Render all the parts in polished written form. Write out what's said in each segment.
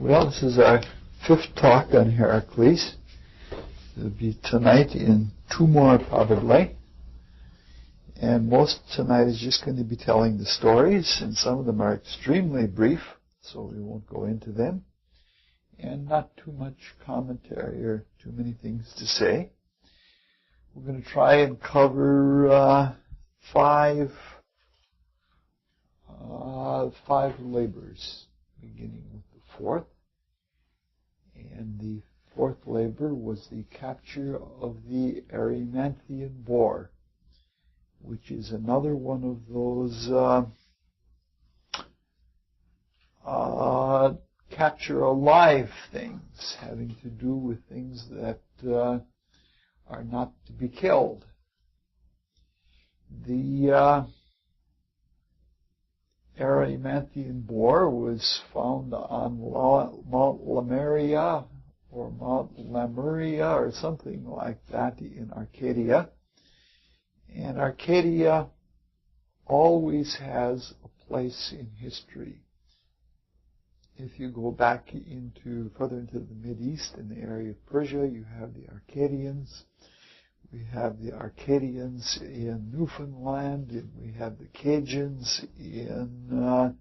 Well, this is our fifth talk on Heracles. It'll be tonight in two more probably. And most tonight is just going to be telling the stories, and some of them are extremely brief, so we won't go into them. And not too much commentary or too many things to say. We're going to try and cover five labors, beginning with the fourth. And the fourth labor was the capture of the Erymanthian boar, which is another one of those capture alive things, having to do with things that are not to be killed. The Erymanthian boar was found on Mount Lemuria or something like that in Arcadia. And Arcadia always has a place in history. If you go back further into the Mideast, in the area of Persia, you have the Arcadians. We have the Arcadians in Newfoundland, and we have the Cajuns in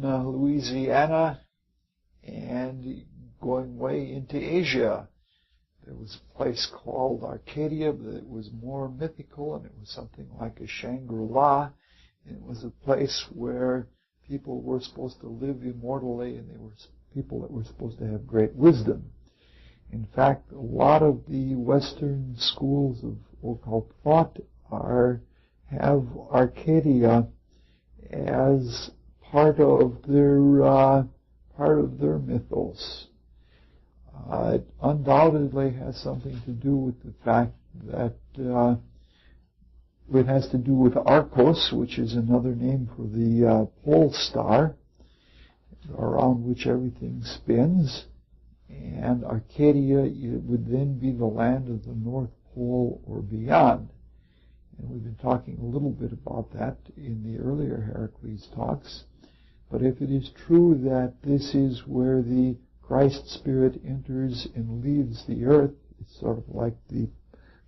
Louisiana, and going way into Asia. There was a place called Arcadia, but it was more mythical, and it was something like a Shangri-La. And it was a place where people were supposed to live immortally, and they were people that were supposed to have great wisdom. In fact, a lot of the Western schools of occult thought have Arcadia as part of their mythos. It undoubtedly has something to do with the fact that it has to do with Arcos, which is another name for the pole star, around which everything spins. And Arcadia would then be the land of the North Pole or beyond. And we've been talking a little bit about that in the earlier Heracles talks. But if it is true that this is where the Christ spirit enters and leaves the earth, it's sort of like the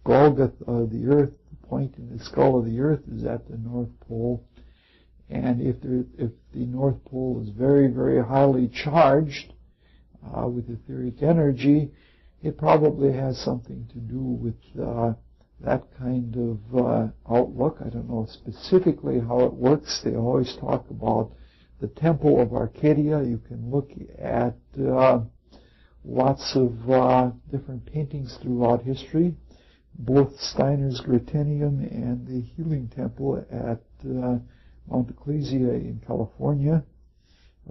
Golgotha of the earth, the point in the skull of the earth is at the North Pole. And if the North Pole is very, very highly charged, with etheric energy, it probably has something to do with that kind of outlook. I don't know specifically how it works. They always talk about the Temple of Arcadia. You can look at lots of different paintings throughout history, both Steiner's Gratinium and the Healing Temple at Mount Ecclesia in California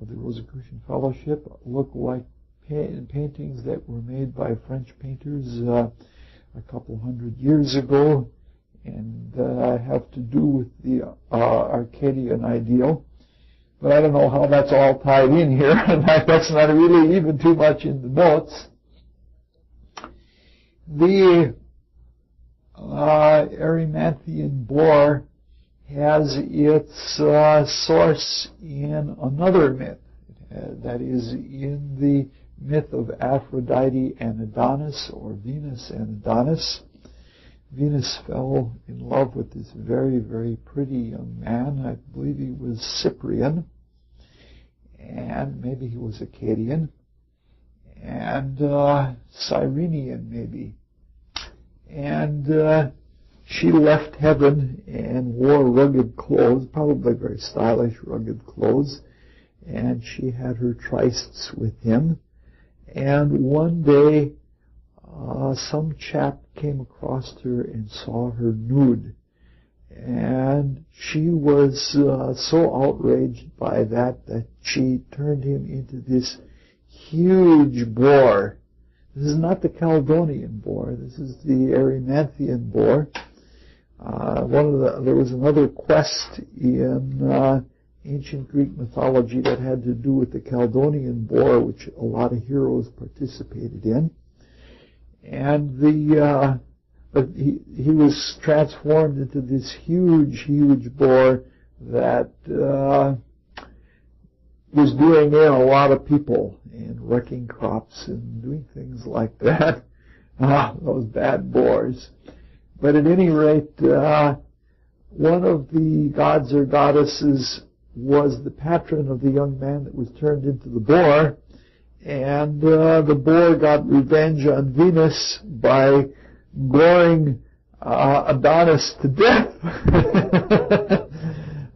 of the Rosicrucian Fellowship look like paintings that were made by French painters a couple hundred years ago, and have to do with the Arcadian ideal. But I don't know how that's all tied in here. In fact, that's not really even too much in the notes. The Erymanthian boar has its source in another myth. That is in the myth of Aphrodite and Adonis, or Venus and Adonis. Venus fell in love with this very, very pretty young man. I believe he was Cyprian, and maybe he was Akkadian, and Cyrenian maybe. And she left heaven and wore rugged clothes, probably very stylish rugged clothes, and she had her trysts with him. And one day, some chap came across her and saw her nude. And she was so outraged by that she turned him into this huge boar. This is not the Caledonian boar. This is the Erymanthian boar. There was another quest in ancient Greek mythology that had to do with the Caledonian boar, which a lot of heroes participated in. And but he was transformed into this huge, huge boar that was doing in a lot of people and wrecking crops and doing things like that. Those bad boars. But at any rate, one of the gods or goddesses was the patron of the young man that was turned into the boar, and the boar got revenge on Venus by goring Adonis to death.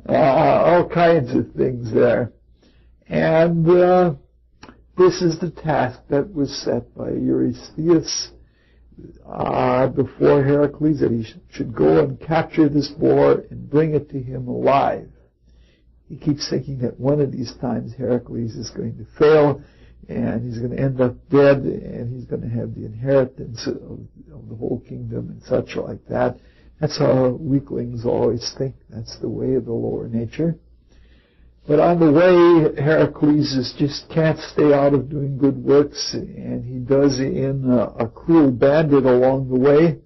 All kinds of things there. And this is the task that was set by Eurystheus before Heracles, that he should go and capture this boar and bring it to him alive. He keeps thinking that one of these times Heracles is going to fail and he's going to end up dead and he's going to have the inheritance of the whole kingdom and such like that. That's how weaklings always think. That's the way of the lower nature. But on the way, Heracles just can't stay out of doing good works, and he does in a cruel bandit along the way,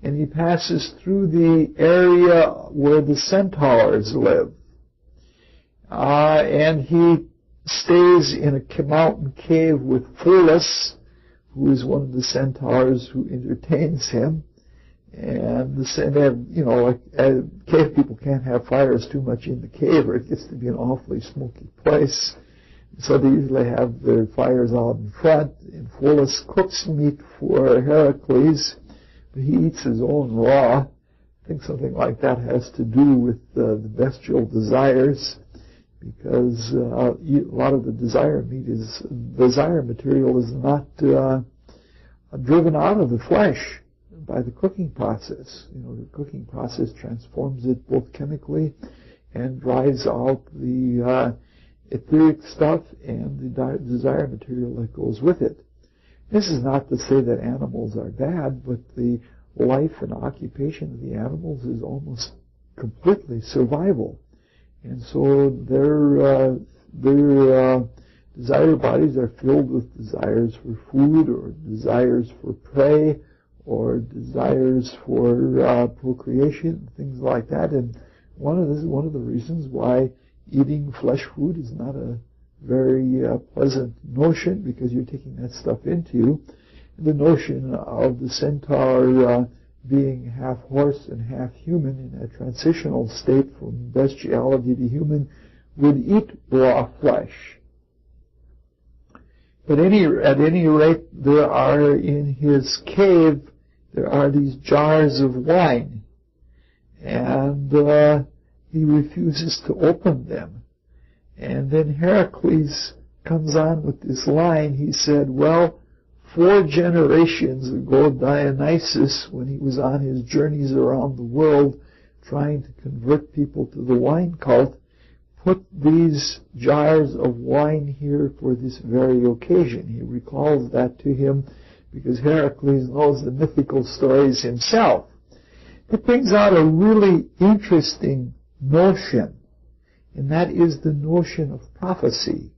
and he passes through the area where the centaurs live. And he stays in a mountain cave with Pholus, who is one of the centaurs who entertains him. And cave people can't have fires too much in the cave, or it gets to be an awfully smoky place. So they usually have their fires out in front, and Pholus cooks meat for Heracles, but he eats his own raw. I think something like that has to do with the bestial desires, because a lot of the desire material is not driven out of the flesh by the cooking process. The cooking process transforms it both chemically and drives out the etheric stuff and the desire material that goes with it. This is not to say that animals are bad, but the life and occupation of the animals is almost completely survival. And so their desire bodies are filled with desires for food or desires for prey or desires for procreation, things like that. And one of the reasons why eating flesh food is not a very pleasant notion, because you're taking that stuff into you. The notion of the centaur being half horse and half human in a transitional state from bestiality to human would eat raw flesh. But at any rate, there are in his cave, there are these jars of wine, and he refuses to open them. And then Heracles comes on with this line. He said, well, 4 generations ago, Dionysus, when he was on his journeys around the world trying to convert people to the wine cult, put these jars of wine here for this very occasion. He recalls that to him because Heracles knows the mythical stories himself. It brings out a really interesting notion, and that is the notion of prophecy.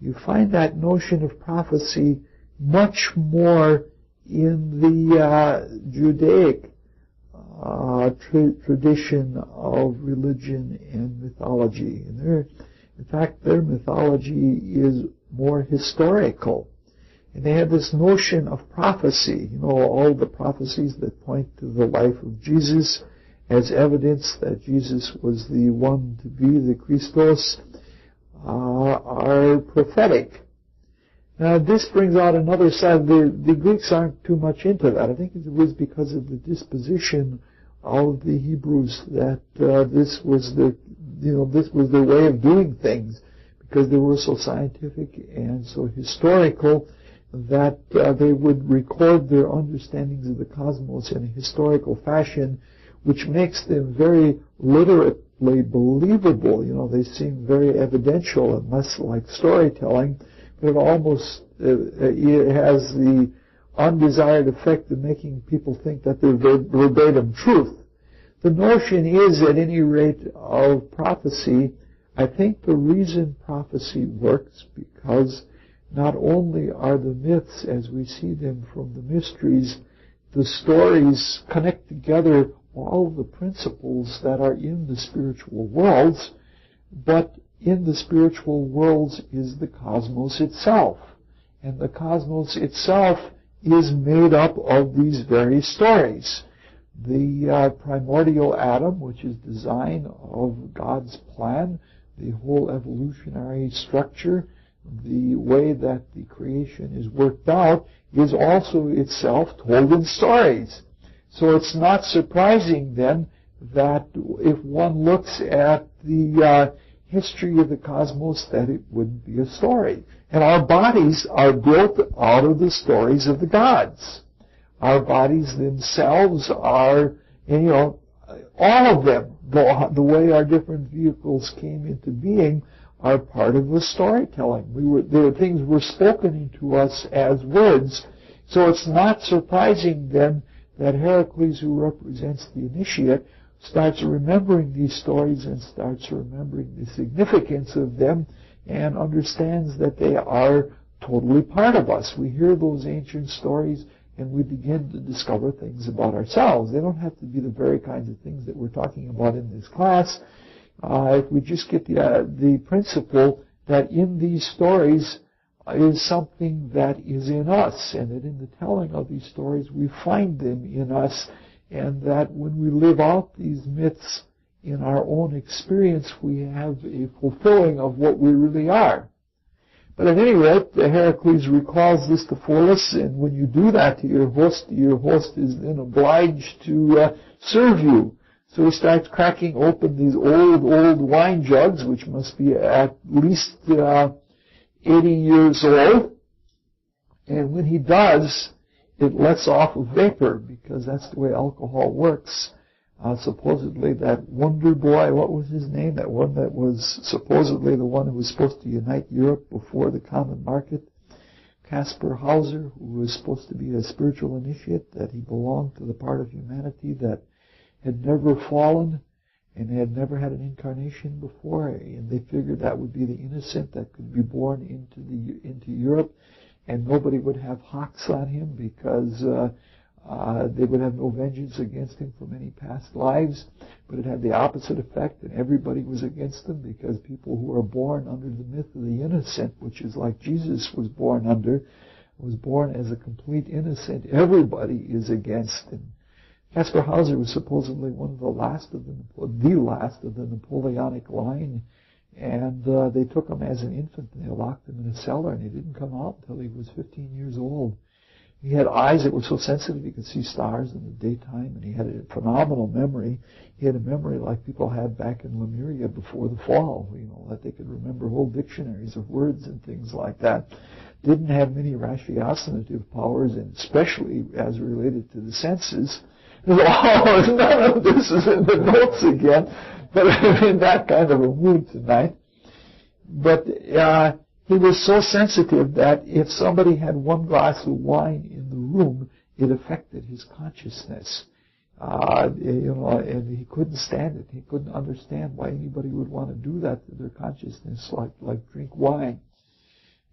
You find that notion of prophecy much more in the Judaic tradition of religion and mythology. And in fact, their mythology is more historical. And they have this notion of prophecy, all the prophecies that point to the life of Jesus as evidence that Jesus was the one to be the Christos, are prophetic. Now, this brings out another side. The Greeks aren't too much into that. I think it was because of the disposition of the Hebrews that this was their way of doing things, because they were so scientific and so historical that they would record their understandings of the cosmos in a historical fashion, which makes them very literally believable. They seem very evidential and less like storytelling, but it almost it has the undesired effect of making people think that they're verbatim truth. The notion is, at any rate, of prophecy. I think the reason prophecy works, because not only are the myths, as we see them from the mysteries, the stories connect together all the principles that are in the spiritual worlds, but in the spiritual worlds is the cosmos itself. And the cosmos itself is made up of these various stories. The primordial atom, which is design of God's plan, the whole evolutionary structure, the way that the creation is worked out, is also itself told in stories. So it's not surprising then that if one looks at the history of the cosmos, that it would be a story. And our bodies are built out of the stories of the gods. Our bodies themselves are, all of them, the way our different vehicles came into being, are part of the storytelling. The things were spoken into us as words. So it's not surprising then that Heracles, who represents the initiate, starts remembering these stories and starts remembering the significance of them and understands that they are totally part of us. We hear those ancient stories and we begin to discover things about ourselves. They don't have to be the very kinds of things that we're talking about in this class. If we just get the principle that in these stories is something that is in us, and that in the telling of these stories we find them in us, and that when we live out these myths in our own experience, we have a fulfilling of what we really are. But at any rate, Heracles recalls this to Pholus, and when you do that to your host is then obliged to serve you. So he starts cracking open these old wine jugs, which must be at least 80 years old. And when he does, it lets off a vapor, because that's the way alcohol works. Supposedly that wonder boy, what was his name? That one that was supposedly the one who was supposed to unite Europe before the common market. Caspar Hauser, who was supposed to be a spiritual initiate, that he belonged to the part of humanity that had never fallen and had never had an incarnation before, and they figured that would be the innocent that could be born into Europe, and nobody would have hawks on him because they would have no vengeance against him from any past lives. But it had the opposite effect, and everybody was against him, because people who are born under the myth of the innocent, which is like Jesus was born as a complete innocent, everybody is against him. Caspar Hauser was supposedly one of the last of the Napoleonic line, and they took him as an infant and they locked him in a cellar, and he didn't come out until he was 15 years old. He had eyes that were so sensitive he could see stars in the daytime, and he had a phenomenal memory. He had a memory like people had back in Lemuria before the fall, that they could remember whole dictionaries of words and things like that. Didn't have many ratiocinative powers, and especially as related to the senses. Oh, none of this is in the notes again, but I'm in that kind of a mood tonight. But he was so sensitive that if somebody had one glass of wine in the room, it affected his consciousness. And he couldn't stand it. He couldn't understand why anybody would want to do that to their consciousness, like drink wine.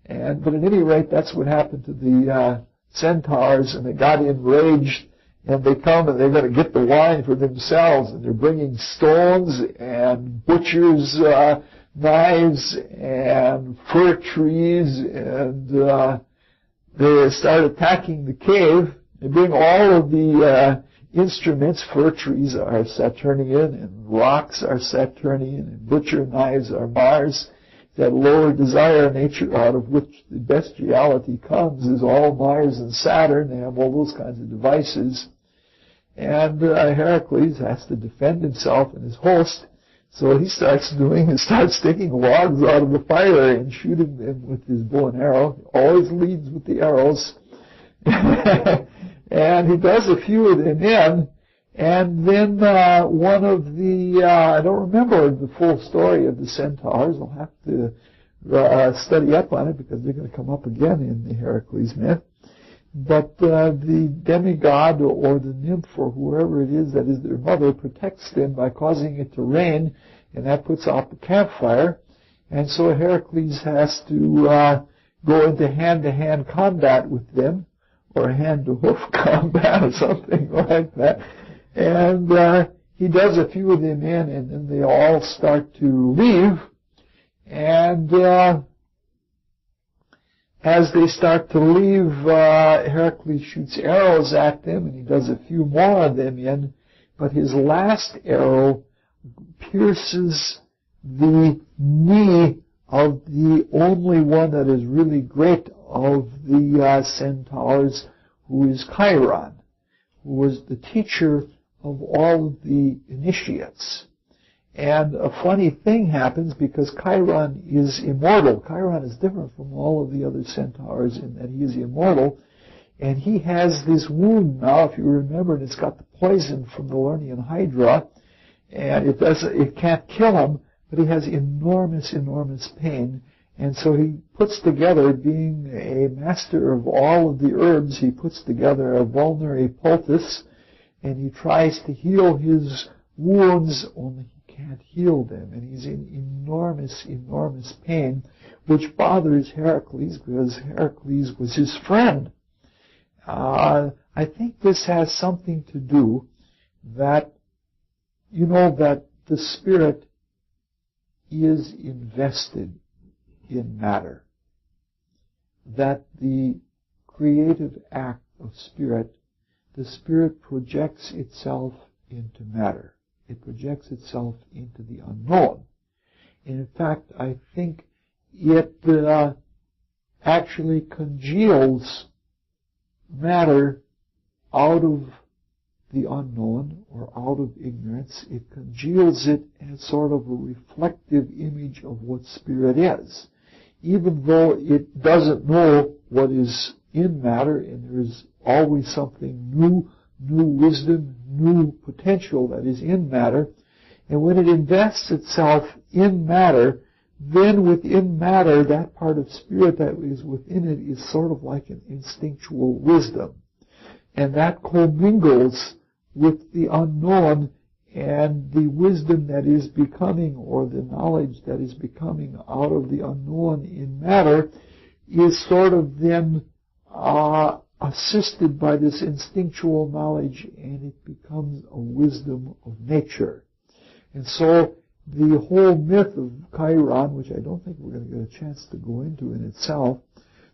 But at any rate, that's what happened to the centaurs, and they got enraged. And they come and they're going to get the wine for themselves, and they're bringing stones and butchers' knives and fir trees, and they start attacking the cave. They bring all of the instruments. Fir trees are Saturnian, and rocks are Saturnian, and butcher knives are Mars. That lower desire nature out of which the bestiality comes is all Mars and Saturn. They have all those kinds of devices. And Heracles has to defend himself and his host, so he starts sticking logs out of the fire and shooting them with his bow and arrow. He always leads with the arrows. And he does a few of them in, and then one of the, I don't remember the full story of the centaurs. I'll have to study up on it, because they're going to come up again in the Heracles myth. But the demigod or the nymph or whoever it is that is their mother protects them by causing it to rain, and that puts out the campfire. And so Heracles has to go into hand-to-hand combat with them, or hand-to-hoof combat or something like that. And he does a few of them in, and then they all start to leave. And as they start to leave, Heracles shoots arrows at them, and he does a few more of them in, but his last arrow pierces the knee of the only one that is really great of the centaurs, who is Chiron, who was the teacher of all of the initiates. And a funny thing happens because Chiron is immortal. Chiron is different from all of the other centaurs in that he is immortal. And he has this wound now, if you remember, and it's got the poison from the Lernaean Hydra. And it can't kill him, but he has enormous, enormous pain. And so he puts together, being a master of all of the herbs, he puts together a vulnerary poultice, and he tries to heal his wounds, only he can't heal them. And he's in enormous, enormous pain, which bothers Heracles, because Heracles was his friend. I think this has something to do that, that the spirit is invested in matter, that the creative act of spirit, the spirit projects itself into matter. It projects itself into the unknown. And in fact, I think it actually congeals matter out of the unknown or out of ignorance. It congeals it as sort of a reflective image of what spirit is. Even though it doesn't know what is in matter, and there's always something new wisdom, new potential that is in matter, and when it invests itself in matter, then within matter, that part of spirit that is within it is sort of like an instinctual wisdom. And that commingles with the unknown, and the wisdom that is becoming, or the knowledge that is becoming out of the unknown in matter, is sort of then assisted by this instinctual knowledge, and it becomes a wisdom of nature. And so the whole myth of Chiron, which I don't think we're going to get a chance to go into in itself,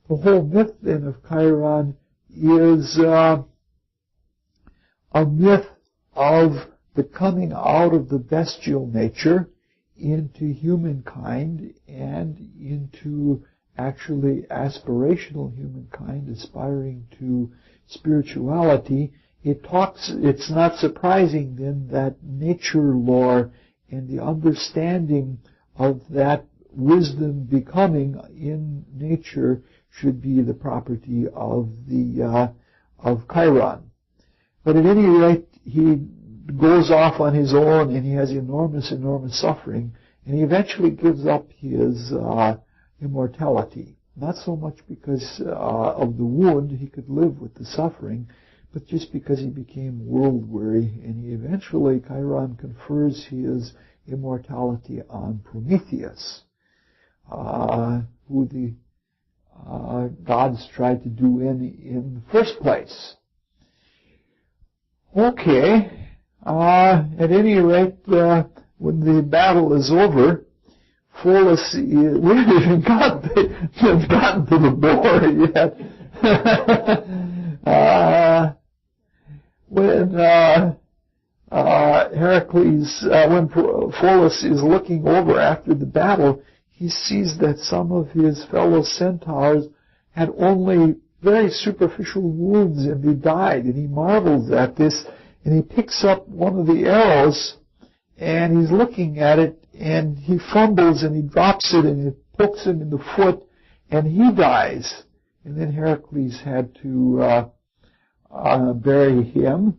the whole myth then of Chiron is a myth of the coming out of the bestial nature into humankind and into actually aspirational humankind aspiring to spirituality. It's not surprising then that nature lore and the understanding of that wisdom becoming in nature should be the property of Chiron. But at any rate, he goes off on his own, and he has enormous, enormous suffering, and he eventually gives up his immortality. Not so much because of the wound, he could live with the suffering, but just because he became world-weary, and he eventually, Chiron confers his immortality on Prometheus, who the gods tried to do in the first place. Okay, at any rate, when the battle is over, Pholus, we haven't even gotten to the boar yet. When when Pholus is looking over after the battle, he sees that some of his fellow centaurs had only very superficial wounds, and they died, and he marvels at this, and he picks up one of the arrows, and he's looking at it, and he fumbles, and he drops it, and it pokes him in the foot, and he dies. And then Heracles had to bury him,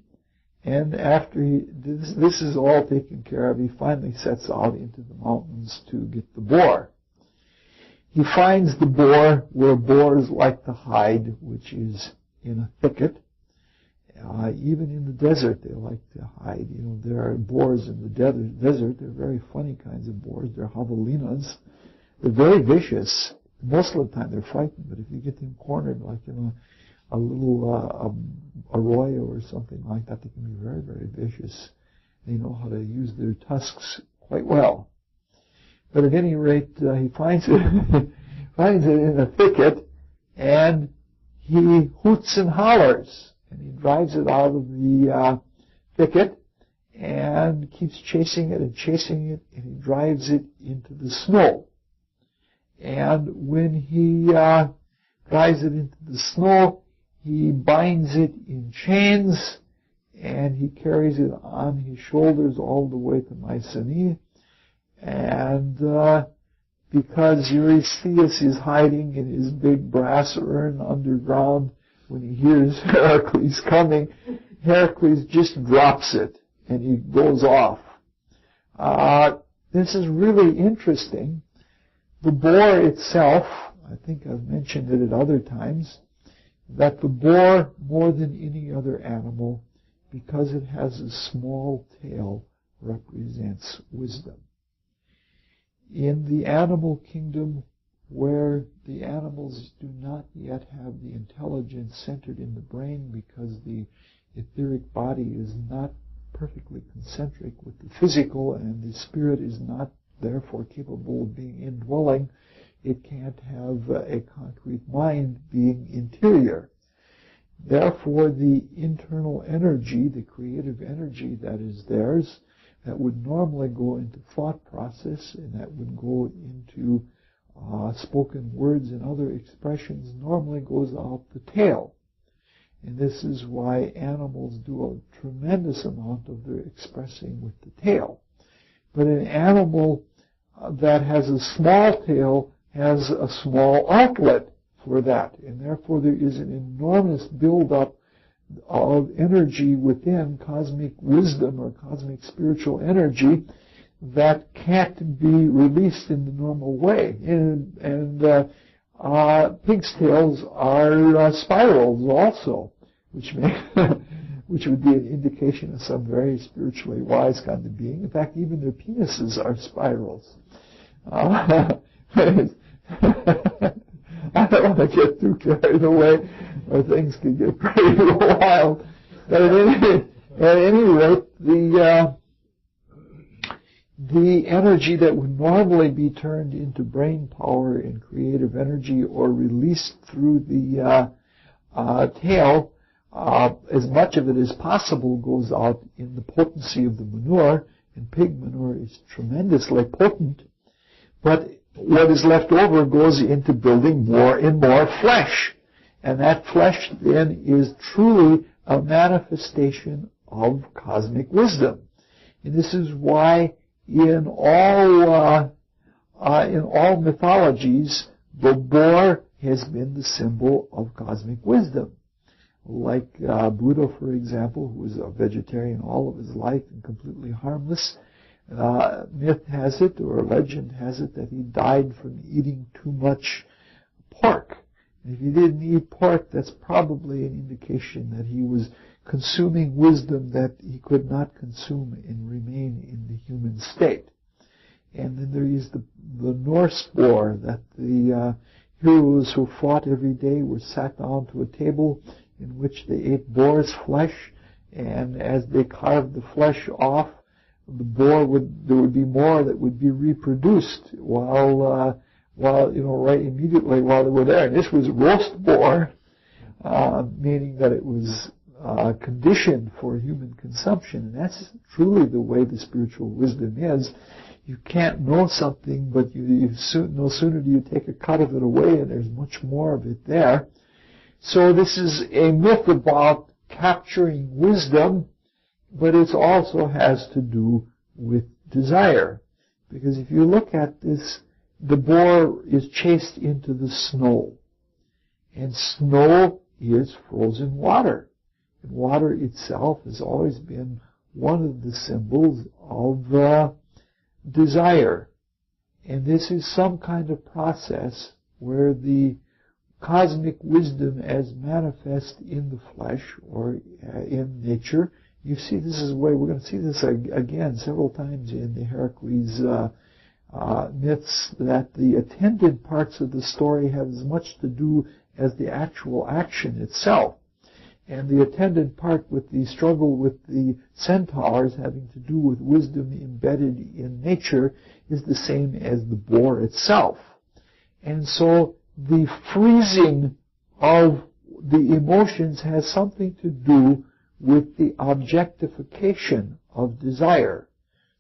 and after this is all taken care of, he finally sets out into the mountains to get the boar. He finds the boar where boars like to hide, which is in a thicket. Even in the desert, they like to hide. There are boars in the desert. They're very funny kinds of boars. They're javelinas. They're very vicious. Most of the time, they're frightened. But if you get them cornered, like a little arroyo or something like that, they can be very, very vicious. They know how to use their tusks quite well. But at any rate, he finds it, finds it in a thicket, and he hoots and hollers, and he drives it out of the thicket, and keeps chasing it, and he drives it into the snow. And when he drives it into the snow, he binds it in chains, and he carries it on his shoulders all the way to Mycenae. And because Eurystheus is hiding in his big brass urn underground, when he hears Heracles coming, Heracles just drops it, and he goes off. This is really interesting. The boar itself, I think I've mentioned it at other times, that the boar, more than any other animal, because it has a small tail, represents wisdom. In the animal kingdom, where the animals do not yet have the intelligence centered in the brain because the etheric body is not perfectly concentric with the physical, and the spirit is not therefore capable of being indwelling, it can't have a concrete mind being interior. Therefore, the internal energy, the creative energy that is theirs, that would normally go into thought process and that would go into spoken words and other expressions, normally goes out the tail. And this is why animals do a tremendous amount of their expressing with the tail. But an animal that has a small tail has a small outlet for that, and therefore there is an enormous buildup of energy within, cosmic wisdom or cosmic spiritual energy, that can't be released in the normal way. And pigs' tails are spirals also, which would be an indication of some very spiritually wise kind of being. In fact, even their penises are spirals. I don't want to get too carried away, or things can get pretty wild. But at any rate, the energy that would normally be turned into brain power and creative energy, or released through the tail, as much of it as possible goes out in the potency of the manure, and pig manure is tremendously potent. But what is left over goes into building more and more flesh. And that flesh then is truly a manifestation of cosmic wisdom. And this is why in all mythologies, the boar has been the symbol of cosmic wisdom. Like Buddha, for example, who was a vegetarian all of his life and completely harmless. Myth has it, or legend has it, that he died from eating too much pork. And if he didn't eat pork, that's probably an indication that he was consuming wisdom that he could not consume and remain in the human state. And then there is the Norse boar, that the heroes who fought every day were sat down to a table in which they ate boar's flesh, and as they carved the flesh off, there would be more that would be reproduced while right immediately while they were there. And this was roast boar, meaning that it was conditioned for human consumption. And that's truly the way the spiritual wisdom is. You can't know something, but no sooner do you take a cut of it away, and there's much more of it there. So this is a myth about capturing wisdom, but it also has to do with desire. Because if you look at this, the boar is chased into the snow. And snow is frozen water. And water itself has always been one of the symbols of desire. And this is some kind of process where the cosmic wisdom as manifest in the flesh or in nature. You see, this is the way we're going to see this again several times in the Heracles myths, that the attendant parts of the story have as much to do as the actual action itself. And the attendant part with the struggle with the centaurs having to do with wisdom embedded in nature is the same as the boar itself. And so the freezing of the emotions has something to do with the objectification of desire,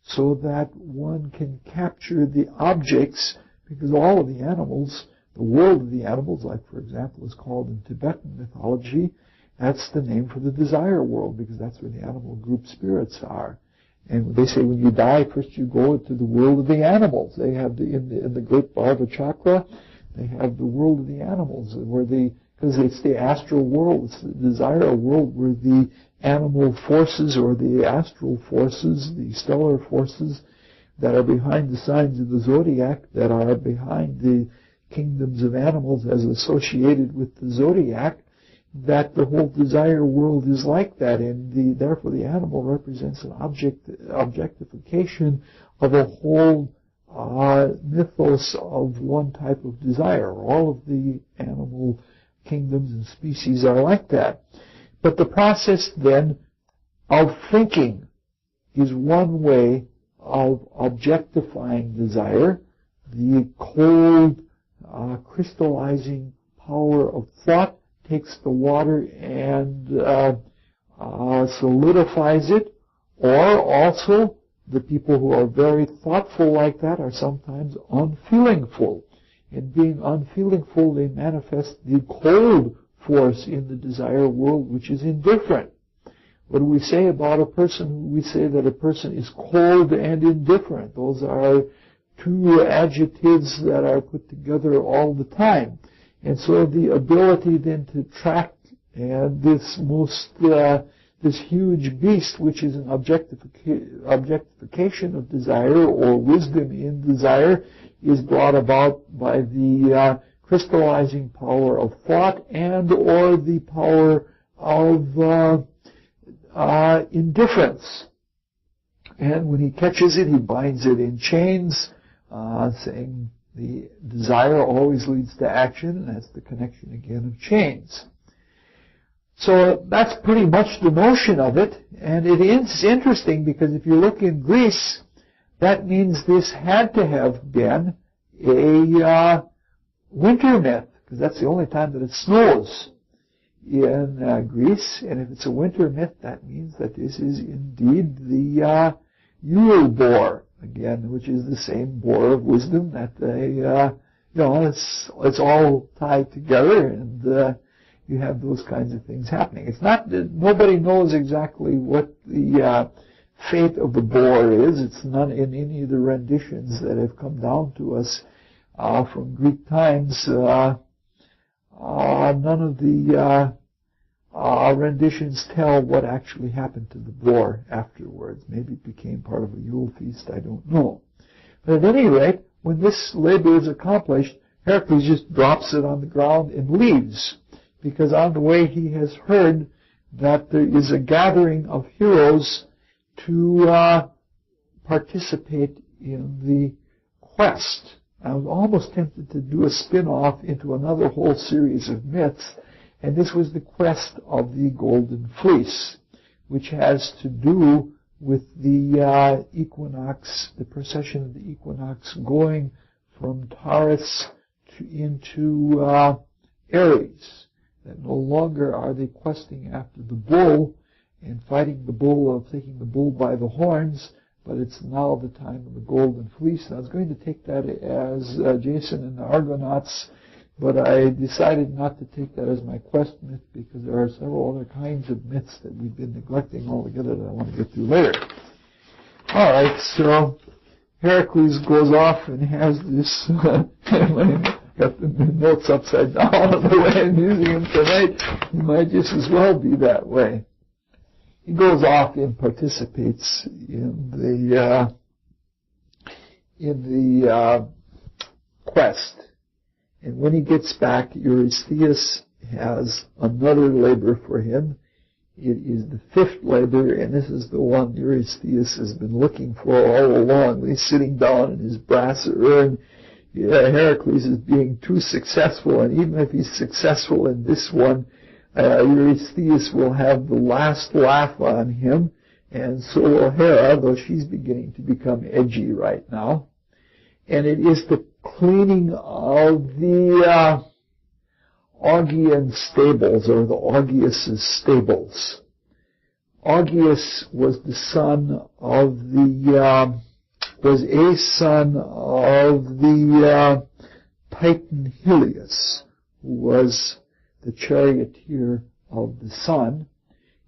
so that one can capture the objects, because all of the animals, the world of the animals, like for example is called in Tibetan mythology, that's the name for the desire world, because that's where the animal group spirits are. And they say when you die, first you go into the world of the animals. They have in the great Bhava chakra, they have the world of the animals, where because it's the astral world, it's the desire world where the animal forces or the astral forces, the stellar forces that are behind the signs of the zodiac, that are behind the kingdoms of animals as associated with the zodiac, that the whole desire world is like that, and therefore the animal represents an objectification of a whole mythos of one type of desire. All of the animal kingdoms and species are like that. But the process then of thinking is one way of objectifying desire. The cold, crystallizing power of thought takes the water and solidifies it, or also the people who are very thoughtful like that are sometimes unfeelingful. In being unfeelingful, they manifest the cold force in the desire world, which is indifferent. What do we say about a person? We say that a person is cold and indifferent. Those are two adjectives that are put together all the time. And so the ability then to track this huge beast, which is an objectification of desire or wisdom in desire, is brought about by the crystallizing power of thought and or the power of indifference. And when he catches it, he binds it in chains, saying the desire always leads to action, and that's the connection again of chains. So that's pretty much the notion of it, and it is interesting because if you look in Greece, that means this had to have been a winter myth, because that's the only time that it snows in Greece, and if it's a winter myth, that means that this is indeed the Yule boar, again, which is the same boar of wisdom that they, it's all tied together, and you have those kinds of things happening. It's not that nobody knows exactly what the fate of the boar is. It's not in any of the renditions that have come down to us from Greek times. None of the renditions tell what actually happened to the boar afterwards. Maybe it became part of a Yule feast, I don't know. But at any rate, when this labor is accomplished, Heracles just drops it on the ground and leaves, because on the way he has heard that there is a gathering of heroes to participate in the quest. I was almost tempted to do a spin-off into another whole series of myths, and this was the quest of the Golden Fleece, which has to do with the equinox, the procession of the equinox going from Taurus into Aries. That no longer are they questing after the bull and fighting the bull, of taking the bull by the horns, but it's now the time of the Golden Fleece. And I was going to take that as Jason and the Argonauts, but I decided not to take that as my quest myth because there are several other kinds of myths that we've been neglecting altogether that I want to get to later. All right, so Heracles goes off and has this. Got the notes upside down on the way I'm using them tonight. It might just as well be that way. He goes off and participates in the quest. And when he gets back, Eurystheus has another labor for him. It is the fifth labor, and this is the one Eurystheus has been looking for all along. He's sitting down in his brass urn. Heracles is being too successful, and even if he's successful in this one, Eurystheus will have the last laugh on him, and so will Hera, though she's beginning to become edgy right now. And it is the cleaning of the Augean stables, or the Augeas' stables. Augeas was a son of the Titan Helios, who was the charioteer of the sun.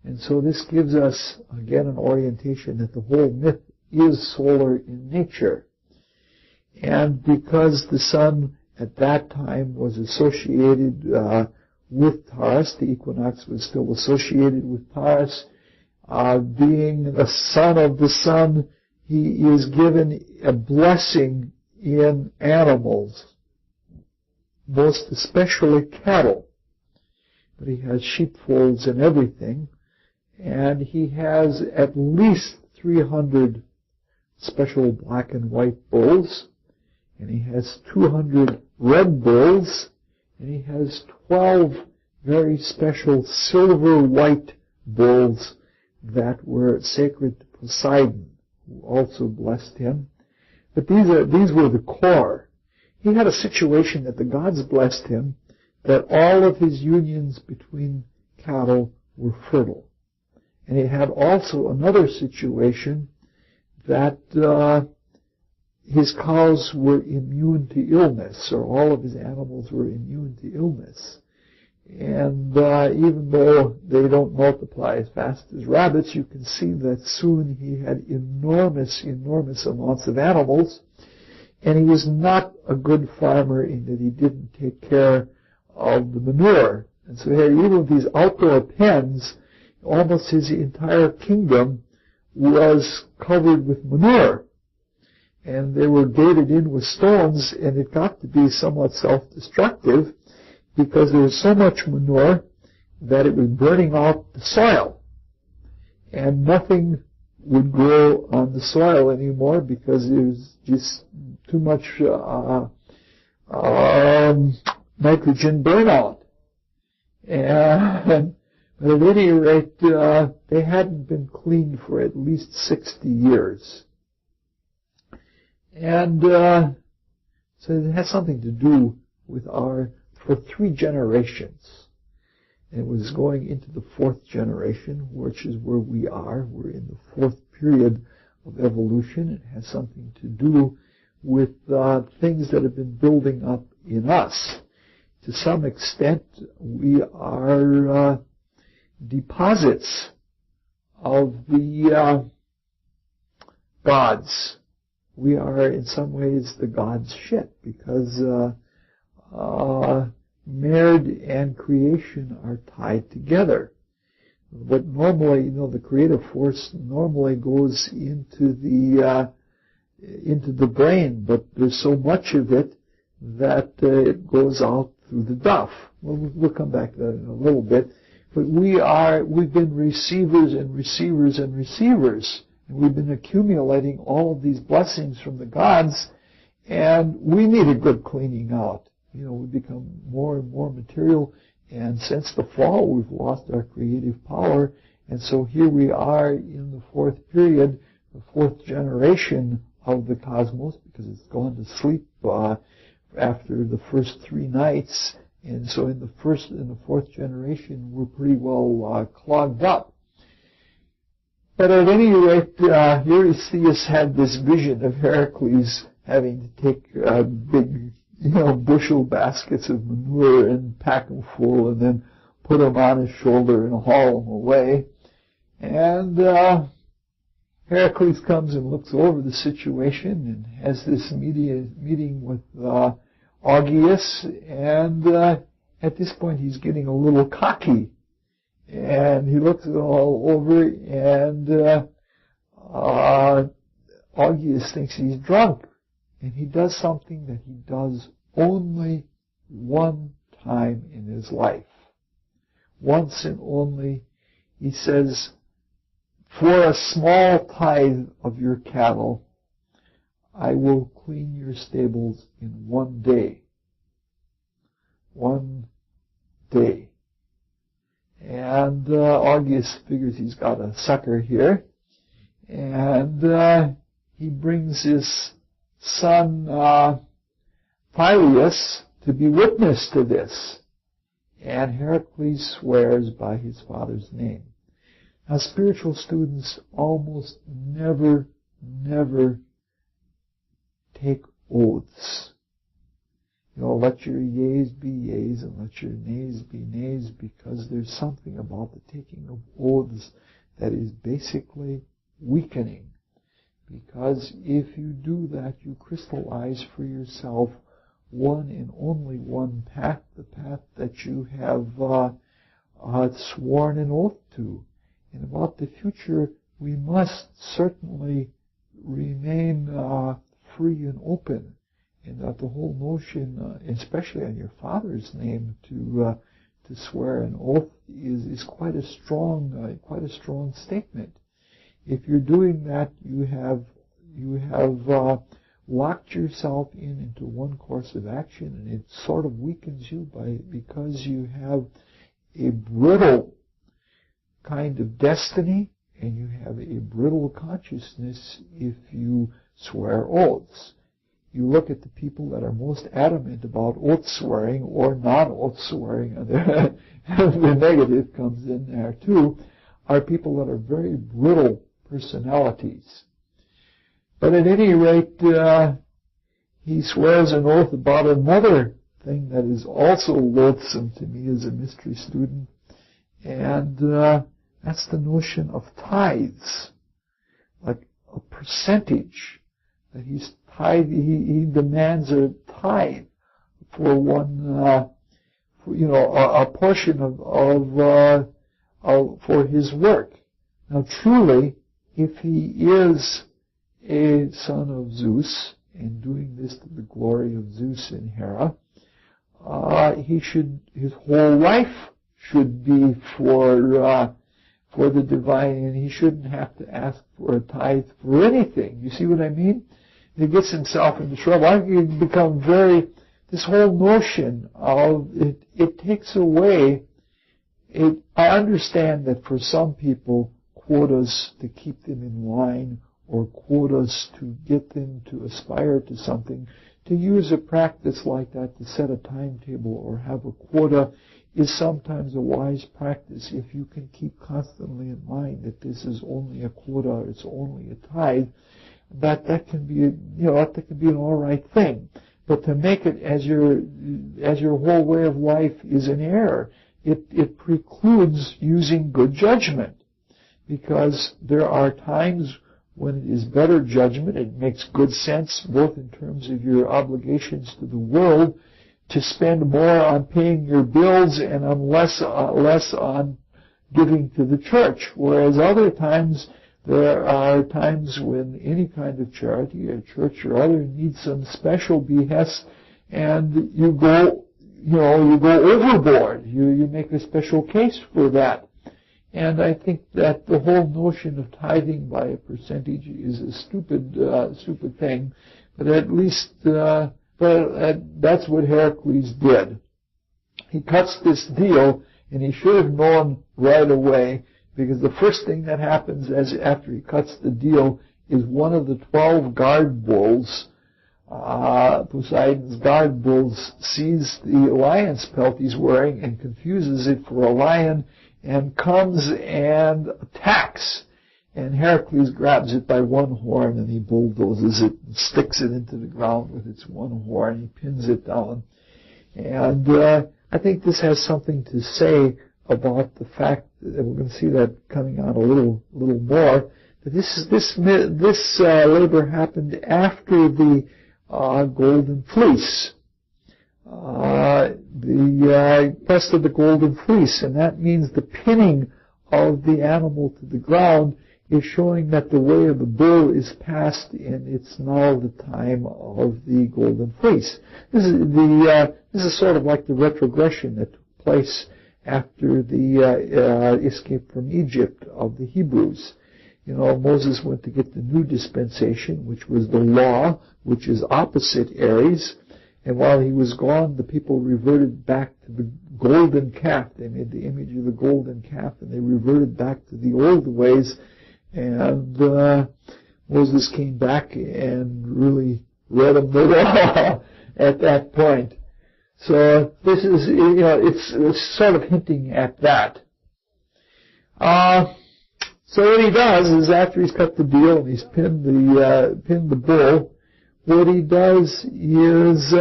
And so this gives us, again, an orientation that the whole myth is solar in nature. And because the sun at that time was associated with Taurus, the equinox was still associated with Taurus, being the son of the sun, he is given a blessing in animals, most especially cattle. But he has sheepfolds and everything, and he has at least 300 special black and white bulls, and he has 200 red bulls, and he has 12 very special silver-white bulls that were sacred to Poseidon, who also blessed him. But these were the core. He had a situation that the gods blessed him, that all of his unions between cattle were fertile. And he had also another situation that his cows were immune to illness, or all of his animals were immune to illness. And even though they don't multiply as fast as rabbits, you can see that soon he had enormous amounts of animals. And he was not a good farmer in that he didn't take care of the manure. And so he had, even with these outdoor pens, almost his entire kingdom was covered with manure. And they were gated in with stones, and it got to be somewhat self-destructive because there was so much manure that it was burning out the soil. And nothing would grow on the soil anymore because there was just too much nitrogen burnout. And but at any rate, they hadn't been cleaned for at least 60 years. And so it has something to do with for 3 generations. And it was going into the 4th generation, which is where we are. We're in the 4th period of evolution. It has something to do with things that have been building up in us. To some extent, we are deposits of the gods. We are, in some ways, the gods' shit, because Merd and creation are tied together. But normally, the creative force normally goes into the brain, but there's so much of it that it goes out through the duff. Well, we'll come back to that in a little bit. But we've been receivers and receivers and receivers. And we've been accumulating all of these blessings from the gods, and we need a good cleaning out. We become more and more material, and since the fall, we've lost our creative power. And so here we are in the 4th period, the 4th generation of the cosmos, because it's gone to sleep after the first 3 nights. And so in the 4th generation, we're pretty well clogged up. But at any rate, Eurystheus had this vision of Heracles having to take big, bushel baskets of manure and pack them full and then put them on his shoulder and haul them away. And Heracles comes and looks over the situation and has this meeting with Augeas, and at this point he's getting a little cocky. And he looks it all over, and Augeas thinks he's drunk. And he does something that he does only one time in his life. Once and only, he says, "For a small tithe of your cattle, I will clean your stables in 1 day." 1 day. And August figures he's got a sucker here. And he brings his son Phyleus to be witness to this. And Heracles swears by his father's name. Now, spiritual students almost never take oaths. You know, let your yeas be yeas and let your nays be nays, because there's something about the taking of oaths that is basically weakening. Because if you do that, you crystallize for yourself one and only one path, the path that you have sworn an oath to. And about the future, we must certainly remain free and open, and that the whole notion, especially on your father's name, to swear an oath is quite a strong statement. If you're doing that, you have locked yourself into one course of action, and it sort of weakens you because you have a brittle kind of destiny, and you have a brittle consciousness if you swear oaths. You look at the people that are most adamant about oath swearing or non-oath swearing, the negative comes in there too, are people that are very brittle personalities. But at any rate, he swears an oath about another thing that is also loathsome to me as a mystery student, and that's the notion of tithes, like a percentage that he demands a tithe for one, a portion for his work. Now, truly, if he is a son of Zeus and doing this to the glory of Zeus and Hera, his whole life should be for the divine, and he shouldn't have to ask for a tithe for anything. You see what I mean? He gets himself into trouble. I can become this whole notion of it takes away. I understand that for some people, quotas to keep them in line, or quotas to get them to aspire to something, to use a practice like that to set a timetable or have a quota is sometimes a wise practice if you can keep constantly in mind that this is only a quota, it's only a tithe. That can be an all right thing. But to make it as your whole way of life is an error, it precludes using good judgment, because there are times when it is better judgment. It makes good sense, both in terms of your obligations to the world, to spend more on paying your bills and less on giving to the church. Whereas other times, there are times when any kind of charity, a church or other, needs some special behest, and you go overboard. You make a special case for that. And I think that the whole notion of tithing by a percentage is a stupid thing. But at least, that's what Heracles did. He cuts this deal, and he should have known right away, because the first thing that happens after he cuts the deal is one of the 12 guard bulls, Poseidon's guard bulls, sees the lion's pelt he's wearing and confuses it for a lion, and comes and attacks. And Heracles grabs it by one horn, and he bulldozes it and sticks it into the ground with its one horn. He pins it down. And I think this has something to say about the fact that we're going to see that coming out a little more. That this labor happened after the golden fleece. The quest of the golden fleece, and that means the pinning of the animal to the ground is showing that the way of the bull is past, and it's now the time of the golden fleece. This is sort of like the retrogression that took place after the escape from Egypt of the Hebrews. Moses went to get the new dispensation, which was the law, which is opposite Aries. And while he was gone, the people reverted back to the golden calf. They made the image of the golden calf, and they reverted back to the old ways. And Moses came back and really read them the law at that point. So this is, it's sort of hinting at that. So what he does is, after he's cut the deal and he's pinned the bull, what he does is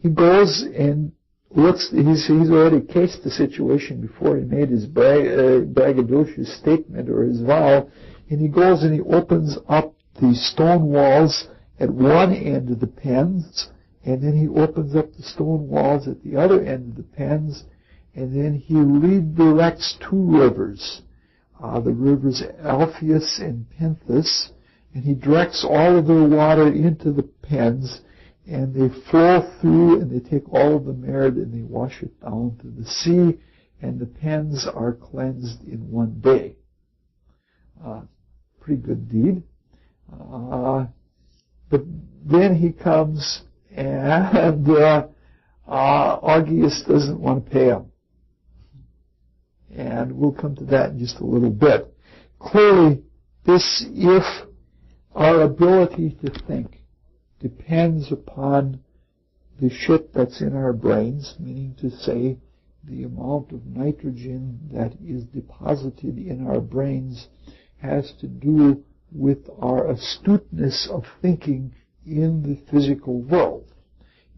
he goes and looks. He's already cased the situation before he made his braggadocious statement or his vow, and he goes and he opens up the stone walls at one end of the pens, and then he opens up the stone walls at the other end of the pens, and then he redirects two rivers, the rivers Alpheus and Penthus, and he directs all of their water into the pens, and they flow through, and they take all of the merit and they wash it down to the sea, and the pens are cleansed in one day. Pretty good deed. But then he comes, and Augeas doesn't want to pay him. And we'll come to that in just a little bit. Clearly, if our ability to think depends upon the shit that's in our brains, meaning to say the amount of nitrogen that is deposited in our brains has to do with our astuteness of thinking in the physical world.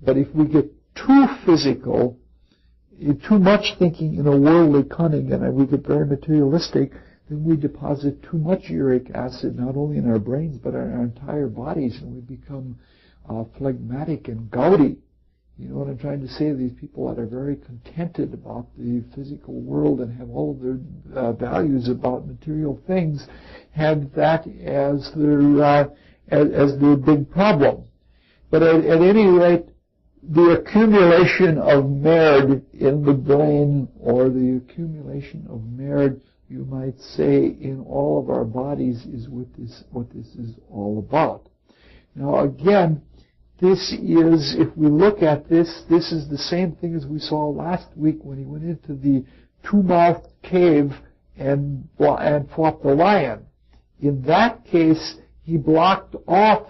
But if we get too physical, too much thinking in a worldly cunning, and we get very materialistic, then we deposit too much uric acid, not only in our brains, but in our entire bodies, and we become phlegmatic and gouty. You know what I'm trying to say? These people that are very contented about the physical world and have all of their values about material things have that as their big problem. But at any rate, the accumulation of merd in the brain, or the accumulation of merd, you might say, in all of our bodies, is what this is all about. Now again, this is, if we look at this, this is the same thing as we saw last week when he went into the two-mouthed cave and fought the lion. In that case, he blocked off,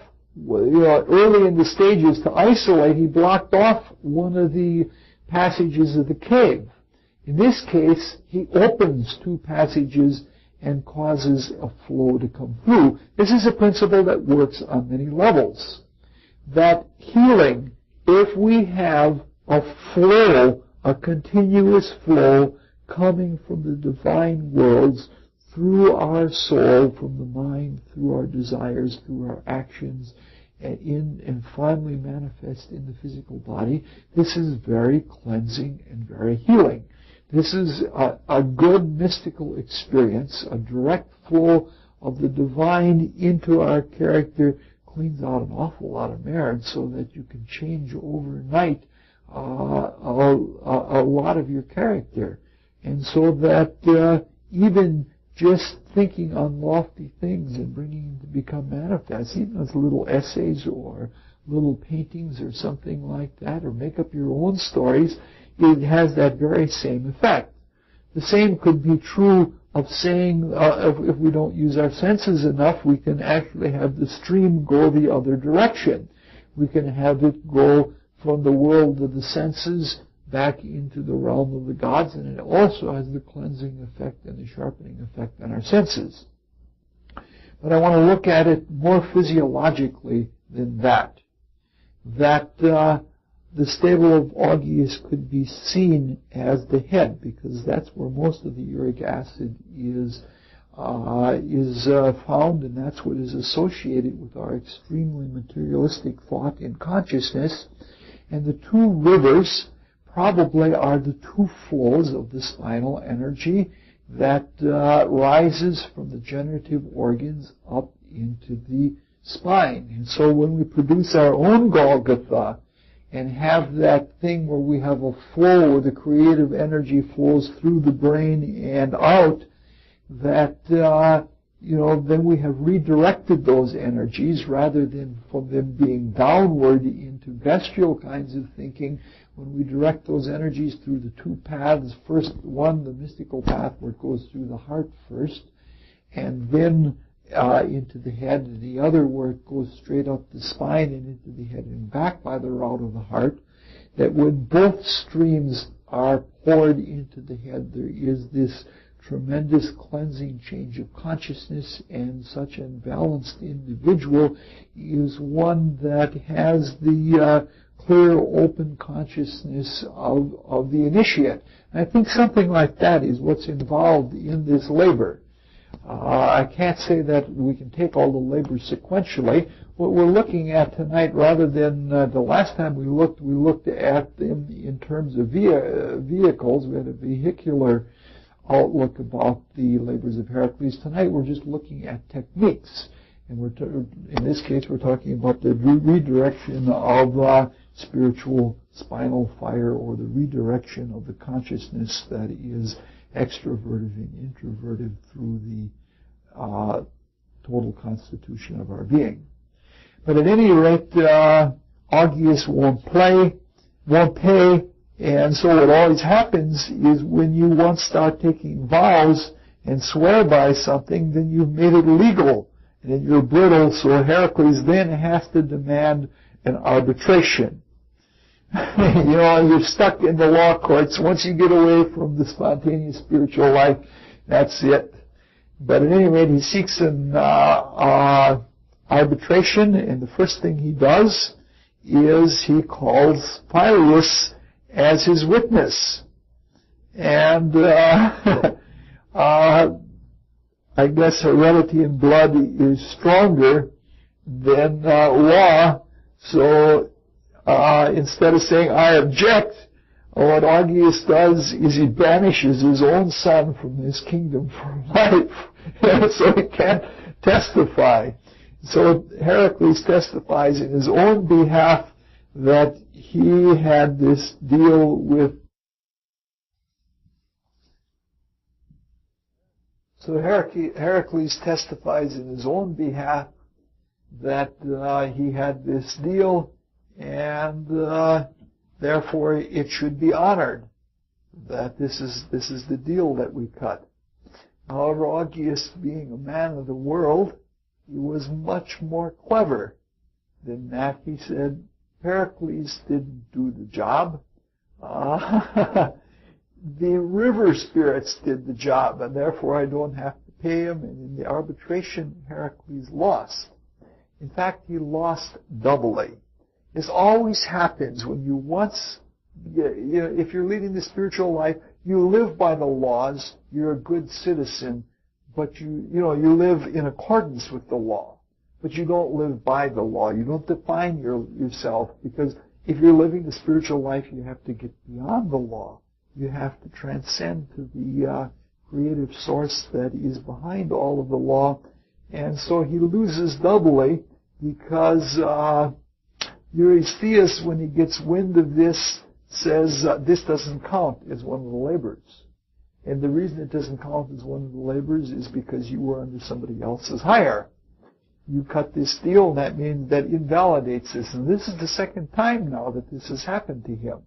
early in the stages to isolate, he blocked off one of the passages of the cave. In this case, he opens two passages and causes a flow to come through. This is a principle that works on many levels. That healing, if we have a flow, a continuous flow coming from the divine worlds through our soul, from the mind, through our desires, through our actions, and finally manifest in the physical body, this is very cleansing and very healing. This is a good mystical experience, a direct flow of the divine into our character, cleans out an awful lot of merit so that you can change overnight a lot of your character. And so that even just thinking on lofty things and bringing them to become manifest, even as little essays or little paintings or something like that, or make up your own stories, it has that very same effect. The same could be true of saying, if we don't use our senses enough, we can actually have the stream go the other direction. We can have it go from the world of the senses back into the realm of the gods, and it also has the cleansing effect and the sharpening effect on our senses. But I want to look at it more physiologically than that. That the stable of Augeas could be seen as the head, because that's where most of the uric acid is found, and that's what is associated with our extremely materialistic thought and consciousness. And the two rivers probably are the two flows of the spinal energy that rises from the generative organs up into the spine. And so when we produce our own Golgotha and have that thing where we have a flow where the creative energy flows through the brain and out, that then we have redirected those energies rather than from them being downward into bestial kinds of thinking. When we direct those energies through the two paths, first one, the mystical path, where it goes through the heart first, and then into the head, and the other where it goes straight up the spine and into the head and back by the route of the heart, that when both streams are poured into the head, there is this tremendous cleansing change of consciousness, and such a balanced individual is one that has the clear, open consciousness of the initiate. And I think something like that is what's involved in this labor. I can't say that we can take all the labors sequentially. What we're looking at tonight, rather than the last time we looked at them in terms of vehicles. We had a vehicular outlook about the labors of Heracles. Tonight we're just looking at techniques. And in this case we're talking about the redirection of spiritual spinal fire, or the redirection of the consciousness that is extroverted and introverted through the total constitution of our being. But at any rate, Augeas won't pay, and so what always happens is when you once start taking vows and swear by something, then you've made it legal, and then you're brittle, so Heracles then has to demand an arbitration. You're stuck in the law courts. Once you get away from the spontaneous spiritual life, that's it. But at any rate, he seeks an arbitration, and the first thing he does is he calls Phyleus as his witness. And I guess heredity in blood is stronger than law, so instead of saying, I object, what Augeas does is he banishes his own son from his kingdom for life, so he can't testify. So Heracles testifies in his own behalf that he had this deal with. So Heracles testifies in his own behalf that he had this deal, and therefore it should be honored, that this is the deal that we cut. However, Augeas, being a man of the world, he was much more clever than that. He said, Heracles didn't do the job. The river spirits did the job, and therefore I don't have to pay him. And in the arbitration, Heracles lost. In fact, he lost doubly. This always happens when you once, if you're leading the spiritual life, you live by the laws, you're a good citizen, but you live in accordance with the law. But you don't live by the law. You don't define yourself, because if you're living the spiritual life, you have to get beyond the law. You have to transcend to the creative source that is behind all of the law. And so he loses doubly, because Eurystheus, when he gets wind of this, says this doesn't count as one of the labors. And the reason it doesn't count as one of the labors is because you were under somebody else's hire. You cut this deal, and that means that invalidates this. And this is the second time now that this has happened to him.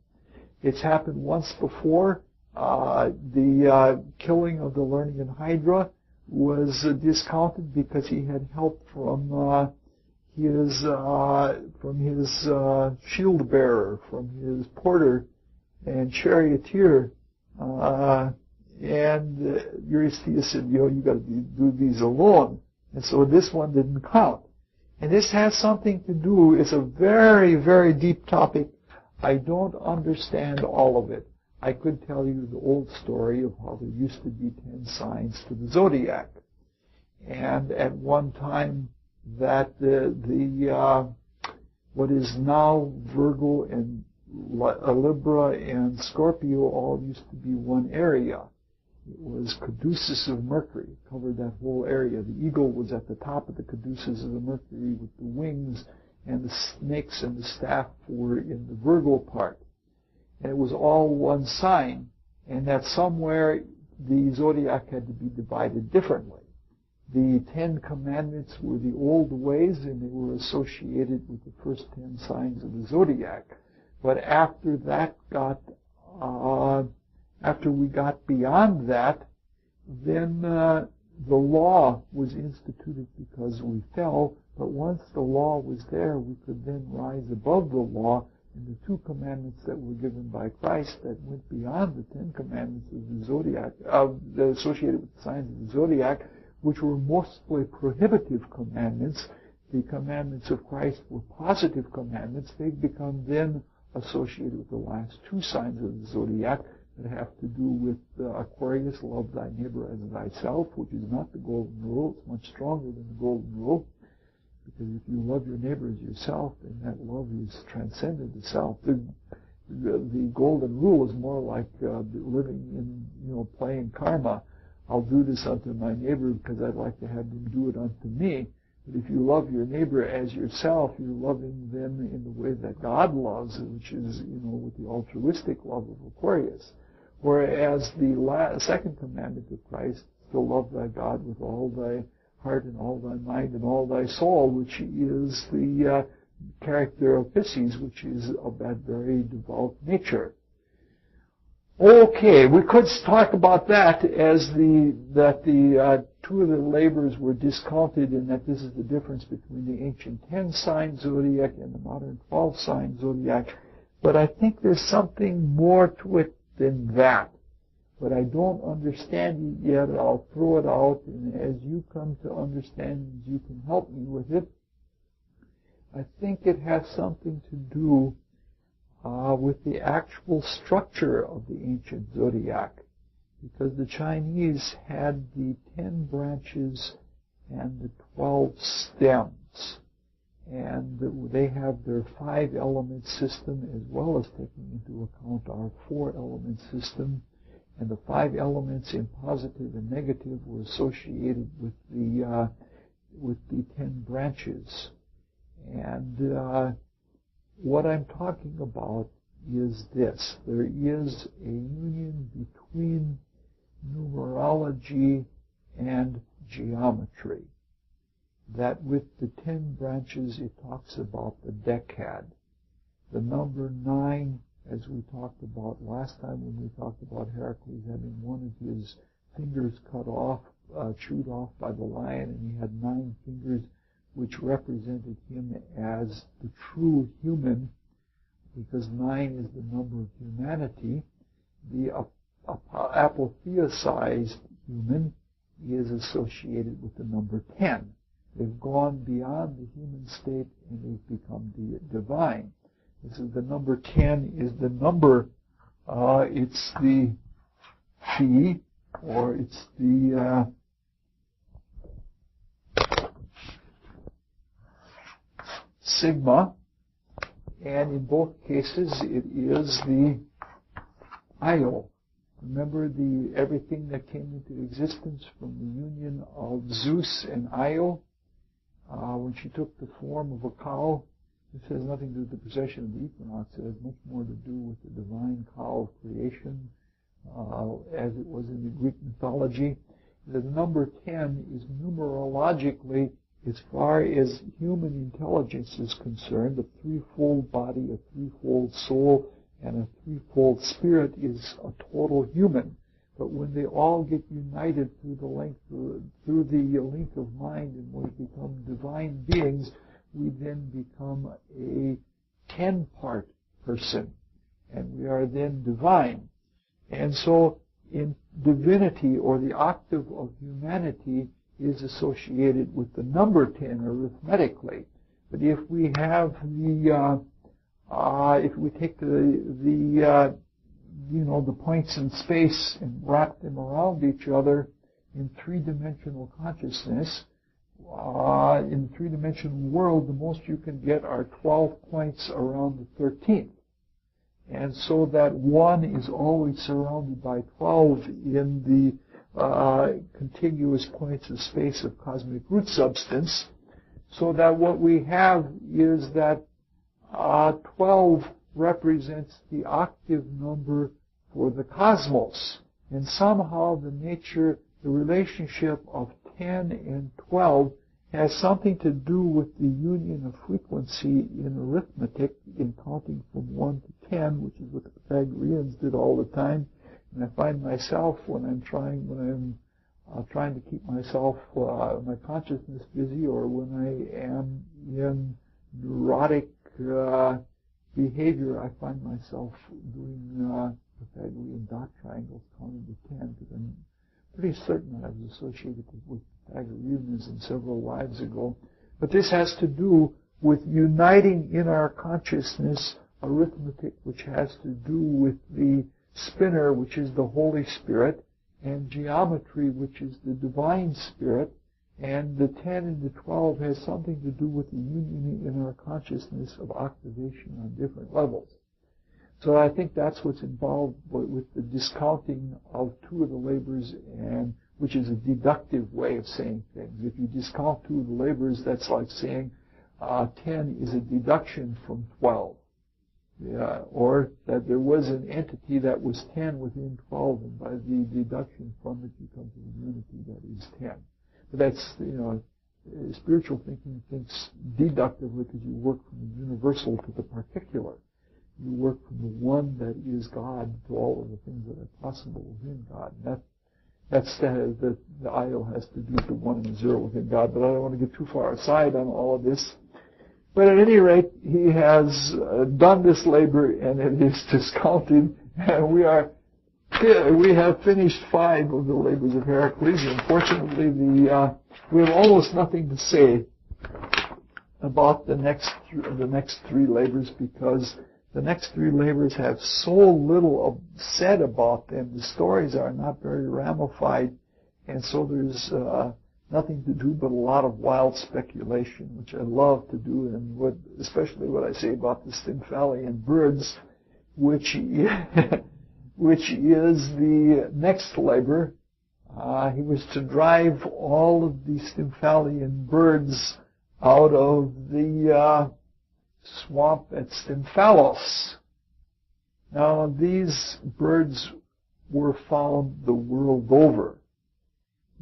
It's happened once before. The killing of the Lernaean Hydra was discounted because he had help from his shield bearer, from his porter and charioteer, and Eurystheus said, you got to do these alone. And so this one didn't count. And this has something to do, it's a very, very deep topic. I don't understand all of it. I could tell you the old story of how there used to be 10 signs to the zodiac. And at one time that what is now Virgo and Libra and Scorpio all used to be one area. It was caduceus of Mercury. It covered that whole area. The eagle was at the top of the caduceus of the Mercury with the wings, and the snakes and the staff were in the Virgo part. And it was all one sign, and that somewhere the zodiac had to be divided differently. The 10 Commandments were the old ways, and they were associated with the first 10 signs of the zodiac. But after we got beyond that, then the law was instituted because we fell. But once the law was there, we could then rise above the law. And the 2 commandments that were given by Christ that went beyond the 10 commandments of the zodiac, associated with the signs of the zodiac, which were mostly prohibitive commandments. The commandments of Christ were positive commandments. They've become then associated with the last 2 signs of the zodiac that have to do with Aquarius, love thy neighbor as thyself, which is not the golden rule. It's much stronger than the golden rule. Because if you love your neighbor as yourself, then that love is transcendent to self. The golden rule is more like living in, playing karma. I'll do this unto my neighbor because I'd like to have them do it unto me. But if you love your neighbor as yourself, you're loving them in the way that God loves, which is, with the altruistic love of Aquarius. Whereas the second commandment of Christ, to love thy God with all thy heart and all thy mind and all thy soul, which is the character of Pisces, which is of that very devout nature. Okay, we could talk about that as the 2 of the labors were discounted, and that this is the difference between the ancient 10-sign zodiac and the modern 12-sign zodiac. But I think there's something more to it than that. But I don't understand it yet. I'll throw it out, and as you come to understand, you can help me with it. I think it has something to do with the actual structure of the ancient zodiac, because the Chinese had the 10 branches and the 12 stems, and they have their 5-element system as well as taking into account our 4-element system. And the 5 elements in positive and negative were associated with the 10 branches. And what I'm talking about is this. There is a union between numerology and geometry. That with the 10 branches, it talks about the decad. The number 9, as we talked about last time when we talked about Heracles having one of his fingers cut off, chewed off by the lion, and he had 9 fingers, which represented him as the true human, because 9 is the number of humanity. The apotheosized human is associated with the number 10. They've gone beyond the human state and they've become the divine. This is the number 10 is the number, it's the chi, or it's the sigma, and in both cases it is the Io. Remember everything that came into existence from the union of Zeus and Io, when she took the form of a cow. This has nothing to do with the precession of the equinox. It has much more to do with the divine cow of creation, as it was in the Greek mythology. The number 10 is numerologically, as far as human intelligence is concerned, a threefold body, a threefold soul, and a threefold spirit is a total human. But when they all get united through the link of mind and we become divine beings, we then become a 10-part person, and we are then divine. And so in divinity, or the octave of humanity, is associated with the number 10 arithmetically. But if we have if we take the points in space and wrap them around each other in 3-dimensional consciousness, in the 3-dimensional world, the most you can get are 12 points around the 13th. And so that 1 is always surrounded by 12 in the contiguous points of space of cosmic root substance. So that what we have is that 12 represents the octave number for the cosmos. And somehow the relationship of 10 and 12 has something to do with the union of frequency in arithmetic, in counting from 1 to 10, which is what the Pythagoreans did all the time. And I find myself when I'm trying to keep myself, my consciousness busy, or when I am in neurotic behavior, I find myself doing Pythagorean dot triangles counting to 10, because I'm pretty certain I was associated with Pythagoreanism several lives ago. But this has to do with uniting in our consciousness arithmetic, which has to do with the spinner, which is the Holy Spirit, and geometry, which is the Divine Spirit, and the 10 and the 12 has something to do with the union in our consciousness of octavation on different levels. So I think that's what's involved with the discounting of two of the labors, and which is a deductive way of saying things. If you discount two of the labors, that's like saying 10 is a deduction from 12. Yeah, or that there was an entity that was 10 within 12, and by the deduction from it you come to the unity that is 10. But that's, spiritual thinking thinks deductively, because you work from the universal to the particular. You work from the one that is God to all of the things that are possible within God. And that's the IO has to do with the 1 and the 0 within God. But I don't want to get too far aside on all of this. But at any rate, he has done this labor, and it is discounted, and we have finished 5 of the labors of Heracles. Unfortunately, we have almost nothing to say about the next 3 labors, because the next 3 labors have so little said about them. The stories are not very ramified, and so there's nothing to do but a lot of wild speculation, which I love to do, and especially what I say about the Stymphalian birds, which is the next labor. He was to drive all of the Stymphalian birds out of the swamp at Stymphalos. Now, these birds were found the world over,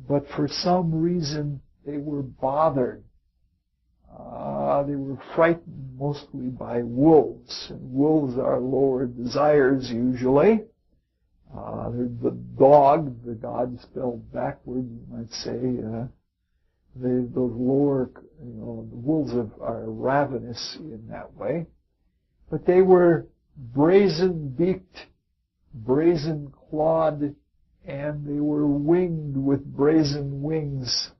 but for some reason they were bothered. They were frightened mostly by wolves, and wolves are lower desires usually. The dog, the god spelled backward, you might say. Those lower, the wolves are ravenous in that way. But they were brazen-beaked, brazen-clawed, and they were winged with brazen wings.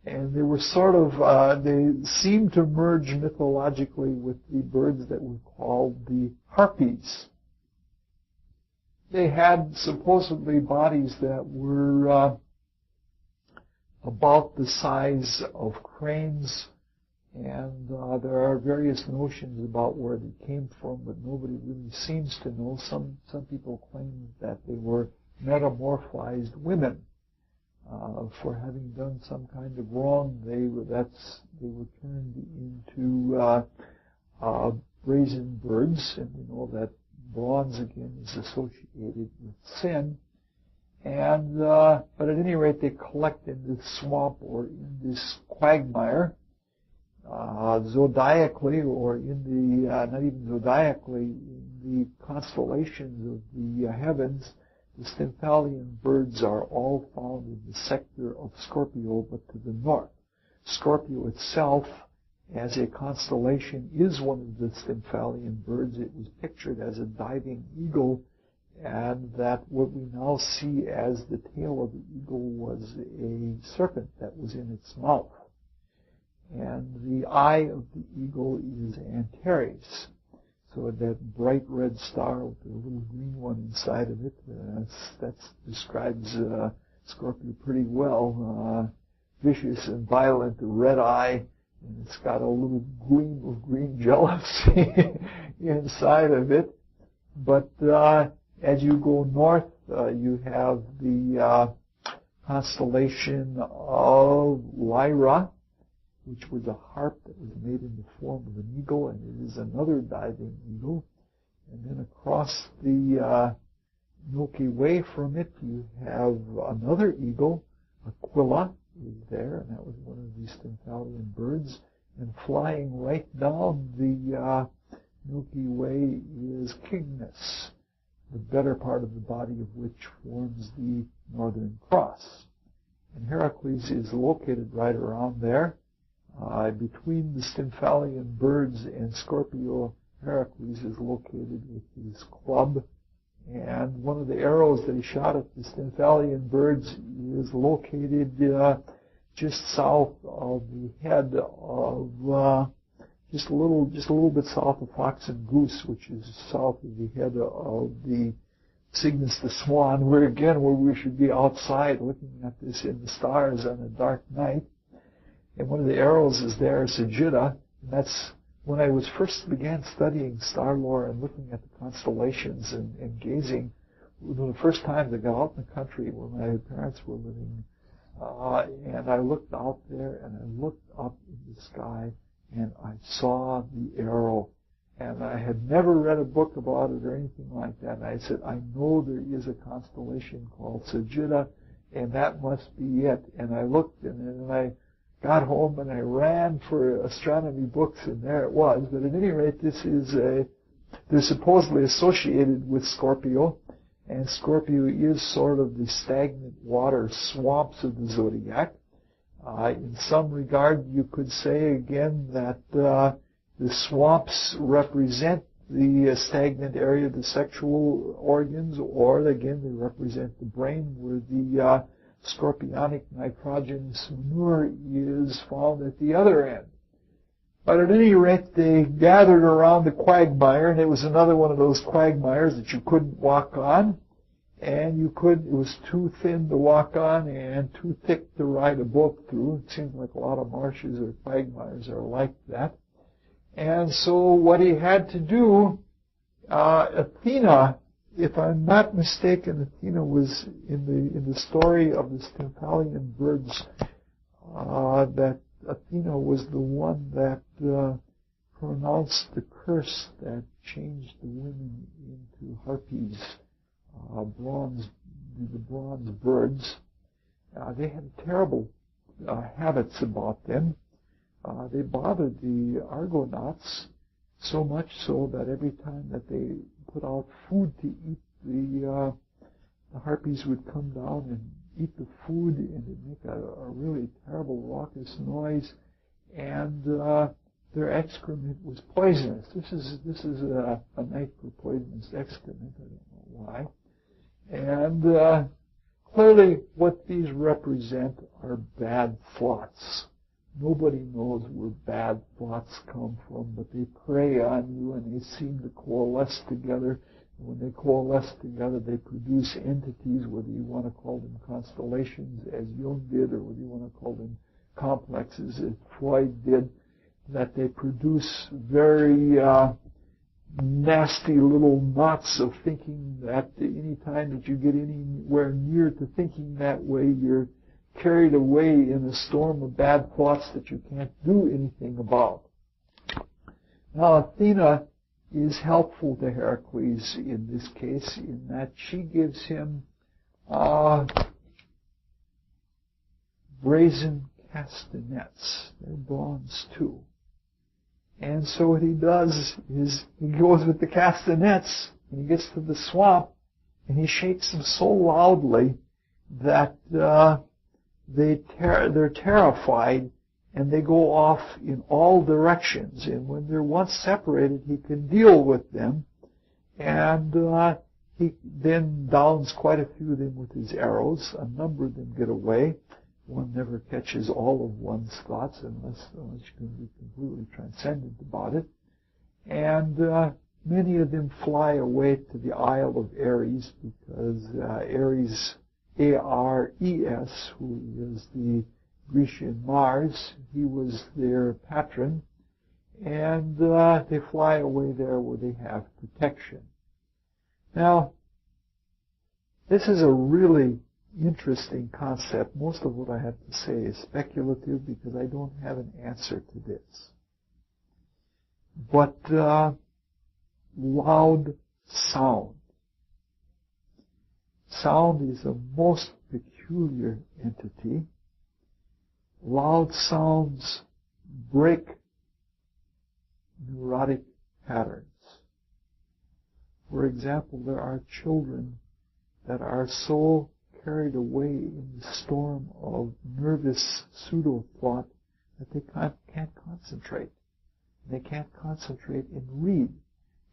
And they were sort of, they seemed to merge mythologically with the birds that were called the harpies. They had supposedly bodies that were about the size of cranes, and there are various notions about where they came from, but nobody really seems to know. Some people claim that they were metamorphized women. For having done some kind of wrong, they were turned into brazen birds, and we know that bronze again is associated with sin. And but at any rate, they collect in this swamp or in this quagmire, zodiacally, or in the not even zodiacally, in the constellations of the heavens. The Stymphalian birds are all found in the sector of Scorpio, but to the north. Scorpio itself, as a constellation, is one of the Stymphalian birds. It was pictured as a diving eagle, and that what we now see as the tail of the eagle was a serpent that was in its mouth. And the eye of the eagle is Antares. So that bright red star with the little green one inside of it, that describes Scorpio pretty well. Vicious and violent, red eye, and it's got a little gleam of green jealousy inside of it. But as you go north, you have the constellation of Lyra, which was a harp that was made in the form of an eagle, and it is another diving eagle. And then across the Milky Way from it, you have another eagle, Aquila. is there, and that was one of these Stymphalian birds. And flying right down the Milky Way is Cygnus, the better part of the body of which forms the Northern Cross. And Heracles is located right around there. Between the Stymphalian birds and Scorpio, Heracles is located with his club. And one of the arrows that he shot at the Stymphalian birds is located just south of the head of, just a little bit south of Fox and Goose, which is south of the head of the Cygnus the Swan, where we should be outside looking at this in the stars on a dark night. And one of the arrows is there, Sagitta, and that's when I was first began studying star lore and looking at the constellations and gazing. One of the first times I got out in the country where my parents were living, and I looked out there and I looked up in the sky and I saw the arrow. And I had never read a book about it or anything like that. And I said, I know there is a constellation called Sagitta, and that must be it. And I looked, and then I got home and I ran for astronomy books, and there it was. But at any rate, they're supposedly associated with Scorpio, and Scorpio is sort of the stagnant water swamps of the zodiac. In some regard, you could say again that the swamps represent the stagnant area of the sexual organs, or again, they represent the brain, where the scorpionic nitrogenous manure is found at the other end. But at any rate, they gathered around the quagmire, and it was another one of those quagmires that you couldn't walk on, and it was too thin to walk on and too thick to ride a boat through. It seems like a lot of marshes or quagmires are like that. And so what he had to do, Athena, if I'm not mistaken, Athena was in the story of the Stymphalian birds, that Athena was the one that pronounced the curse that changed the women into harpies, the bronze birds. They had terrible habits about them. They bothered the Argonauts so much so that every time that they put out food to eat, the harpies would come down and eat the food, and it'd make a really terrible raucous noise, and their excrement was poisonous. This is a night for poisonous excrement. I don't know why. And clearly, what these represent are bad thoughts. Nobody knows where bad thoughts come from, but they prey on you and they seem to coalesce together. And when they coalesce together, they produce entities, whether you want to call them constellations, as Jung did, or whether you want to call them complexes, as Freud did, that they produce very nasty little knots of thinking that any time that you get anywhere near to thinking that way, you're carried away in a storm of bad thoughts that you can't do anything about. Now, Athena is helpful to Heracles in this case, in that she gives him brazen castanets. They're bronze too. And so what he does is he goes with the castanets, and he gets to the swamp, and he shakes them so loudly that they're terrified, and they go off in all directions. And when they're once separated, he can deal with them, and he then downs quite a few of them with his arrows. A number of them get away. One never catches all of one's thoughts unless you can be completely transcendent about it. And many of them fly away to the Isle of Ares, because Ares, A-R-E-S, who is the Grecian Mars, he was their patron, and they fly away there where they have protection. Now, this is a really interesting concept. Most of what I have to say is speculative because I don't have an answer to this. But loud sound. Sound is a most peculiar entity, loud sounds break neurotic patterns. For example, there are children that are so carried away in the storm of nervous pseudo-thought that they can't concentrate. They can't concentrate and read.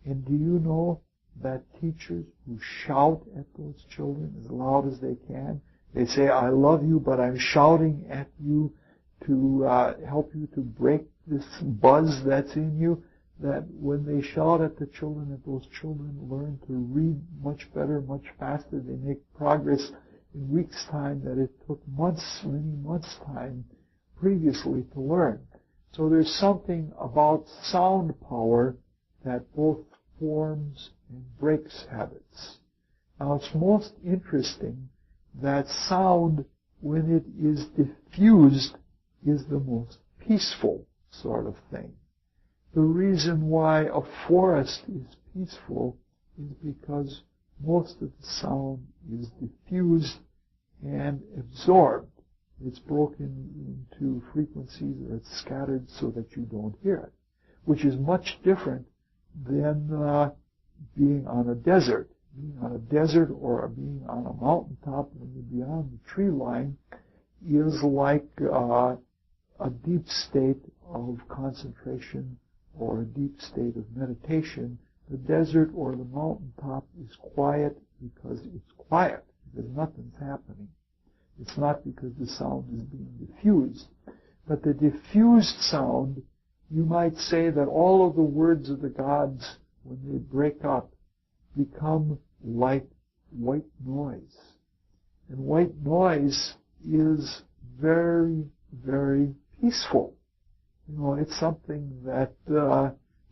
And do you know that teachers who shout at those children as loud as they can, they say, I love you, but I'm shouting at you to help you to break this buzz that's in you, that when they shout at the children, that those children learn to read much better, much faster. They make progress in weeks' time that it took months, many months' time previously to learn. So there's something about sound power that both forms and breaks habits. Now it's most interesting that sound, when it is diffused, is the most peaceful sort of thing. The reason why a forest is peaceful is because most of the sound is diffused and absorbed. It's broken into frequencies, or it's scattered so that you don't hear it, which is much different than being on a desert. Being on a desert or being on a mountaintop when you're beyond the tree line is like a deep state of concentration or a deep state of meditation. The desert or the mountaintop is quiet because it's quiet, because nothing's happening. It's not because the sound is being diffused. But the diffused sound, you might say that all of the words of the gods, when they break up, become like white noise. And white noise is very, very peaceful. You know, it's something that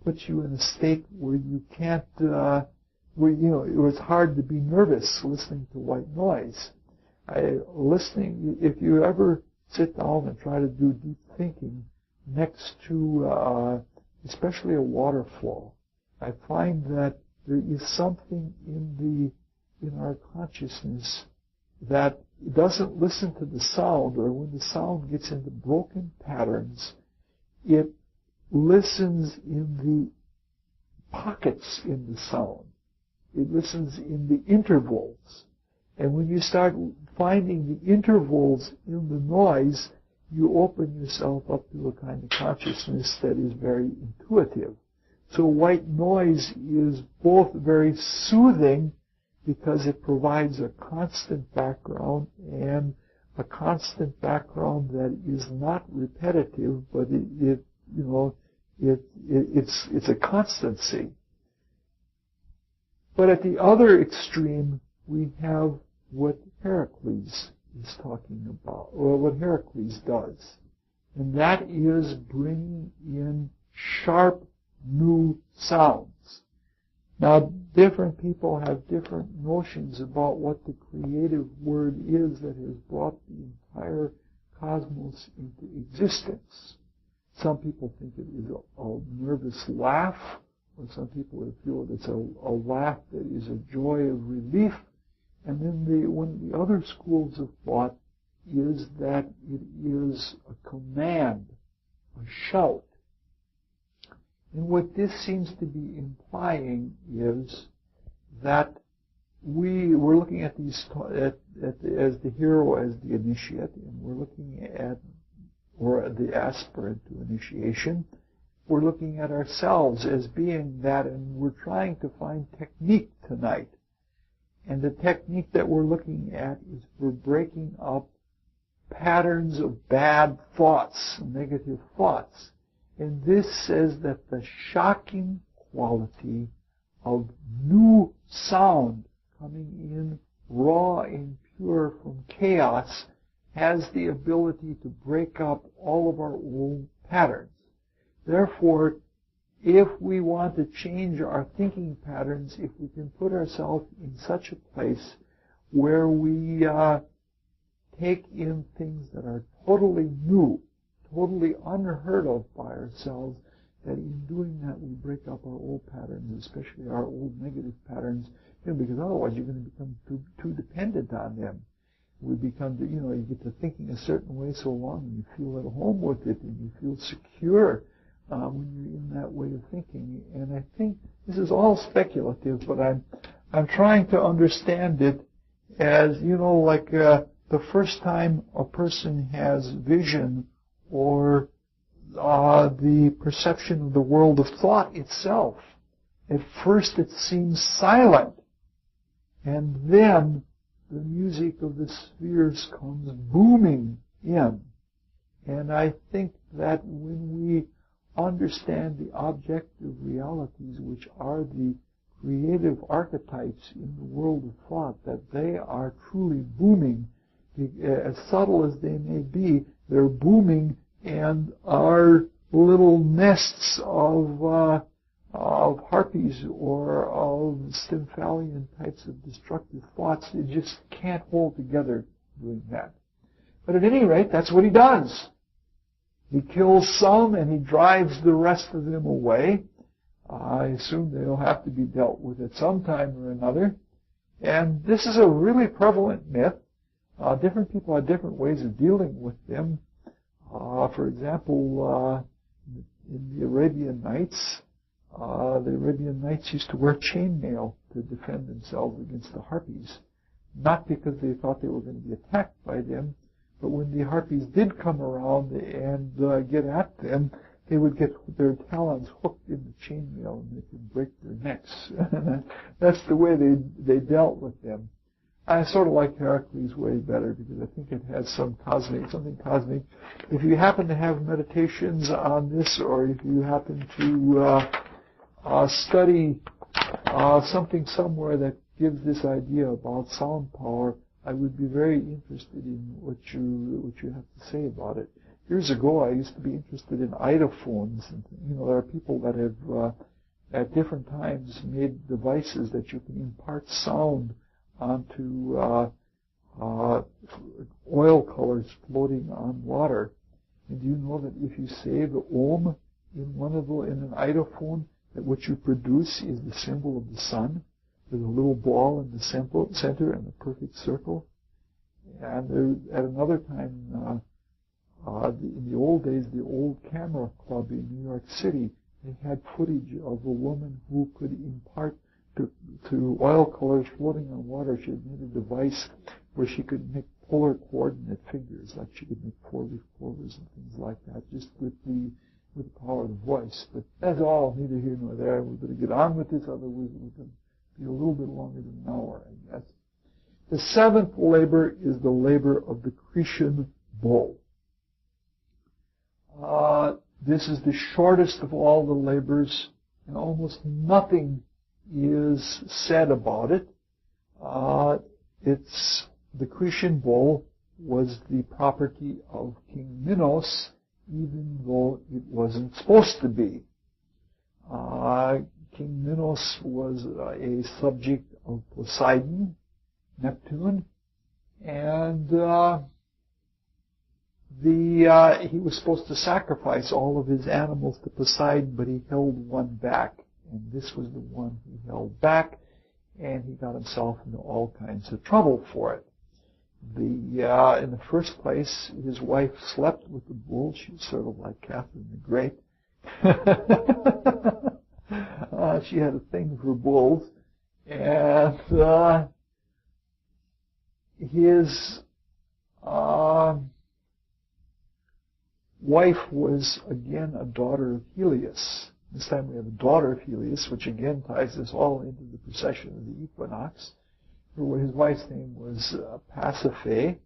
puts you in a state where you can't, where it's hard to be nervous listening to white noise. If you ever sit down and try to do deep thinking next to, especially a water flow, I find that there is something in our consciousness that doesn't listen to the sound, or when the sound gets into broken patterns, it listens in the pockets in the sound. It listens in the intervals. And when you start finding the intervals in the noise, you open yourself up to a kind of consciousness that is very intuitive. So white noise is both very soothing because it provides a constant background, and a constant background that is not repetitive, but it's a constancy. But at the other extreme, we have what Heracles is talking about, or what Heracles does. And that is bringing in sharp new sounds. Now, different people have different notions about what the creative word is that has brought the entire cosmos into existence. Some people think it is a nervous laugh, or some people feel that it's a laugh that is a joy of relief. And then one of the other schools of thought is that it is a command, a shout. And what this seems to be implying is that we're looking at these as the hero as the initiate, and we're looking at, or the aspirant to initiation. We're looking at ourselves as being that, and we're trying to find technique tonight. And the technique that we're looking at is for breaking up patterns of bad thoughts, negative thoughts. And this says that the shocking quality of new sound coming in raw and pure from chaos has the ability to break up all of our old patterns. Therefore, if we want to change our thinking patterns, if we can put ourselves in such a place where we take in things that are totally new, totally unheard of by ourselves, that in doing that we break up our old patterns, especially our old negative patterns, because otherwise you're going to become too dependent on them. we become, you get to thinking a certain way so long, and you feel at home with it, and you feel secure when you're in that way of thinking. And I think this is all speculative, but I'm trying to understand it as, like the first time a person has vision or the perception of the world of thought itself. At first it seems silent, and then the music of the spheres comes booming in. And I think that when we understand the objective realities, which are the creative archetypes in the world of thought, that they are truly booming, as subtle as they may be, they're booming, and our little nests of harpies or of Stymphalian types of destructive thoughts, they just can't hold together doing that. But at any rate, that's what he does. He kills some and he drives the rest of them away. I assume they'll have to be dealt with at some time or another. And this is a really prevalent myth. Different people have different ways of dealing with them. For example, in the Arabian Nights used to wear chainmail to defend themselves against the harpies. Not because they thought they were going to be attacked by them, but when the harpies did come around and get at them, they would get their talons hooked in the chainmail and they could break their necks. That's the way they dealt with them. I sort of like Heracles' way better because I think it has something cosmic. If you happen to have meditations on this, or if you happen to study something somewhere that gives this idea about sound power, I would be very interested in what you have to say about it. Years ago, I used to be interested in idophones. And, there are people that have at different times made devices that you can impart sound onto oil colors floating on water. And do you know that if you say the Om in an idophone, that what you produce is the symbol of the sun? There's a little ball in the center and a perfect circle. And at another time, in the old days, the old camera club in New York City, they had footage of a woman who could impart to oil colors floating on water. She had made a device where she could make polar coordinate figures, like she could make four-leaf clovers and things like that, just with the power of the voice. But that's all, neither here nor there. We're going to get on with this, otherwise we're going to be a little bit longer than an hour, I guess. The seventh labor is the labor of the Cretan bull. This is the shortest of all the labors, and almost nothing is said about it. The Cretan bull was the property of King Minos, even though it wasn't supposed to be. King Minos was a subject of Poseidon, Neptune, and he was supposed to sacrifice all of his animals to Poseidon, but he held one back. And this was the one he held back, and he got himself into all kinds of trouble for it. In the first place, his wife slept with the bull. She was sort of like Catherine the Great. She had a thing for bulls, and his wife was again a daughter of Helios. This time we have a daughter of Helios, which again ties us all into the precession of the equinox. His wife's name was Pasiphae,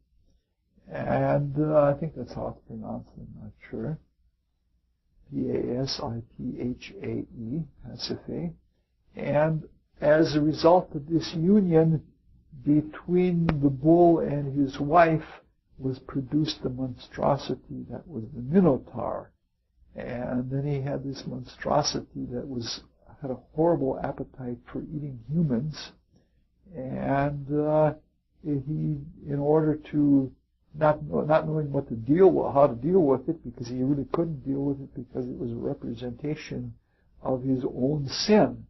and I think that's how it's pronounced, I'm not sure. Pasiphae, Pasiphae. And as a result of this union between the bull and his wife was produced a monstrosity that was the Minotaur. And then he had this monstrosity that had a horrible appetite for eating humans. And he, in order to not knowing how to deal with it, because he really couldn't deal with it because it was a representation of his own sin,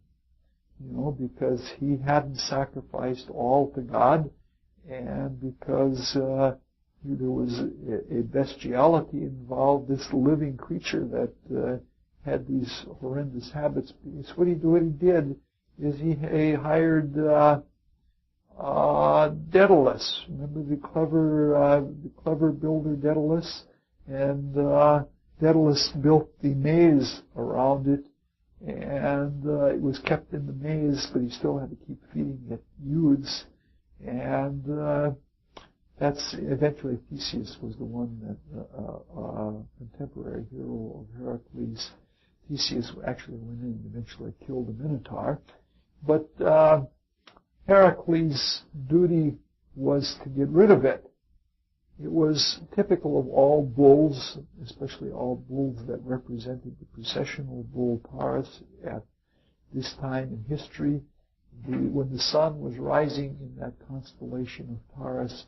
because he hadn't sacrificed all to God, and because there was a bestiality involved, this living creature that had these horrendous habits. So what he did is he hired Daedalus. Remember the clever builder Daedalus? And Daedalus built the maze around it, and it was kept in the maze, but he still had to keep feeding it youths. And that's eventually Theseus was the one that contemporary hero of Heracles. Theseus actually went in and eventually killed the Minotaur. But Heracles' duty was to get rid of it. It was typical of all bulls, especially all bulls that represented the processional bull Taurus at this time in history. When the sun was rising in that constellation of Taurus,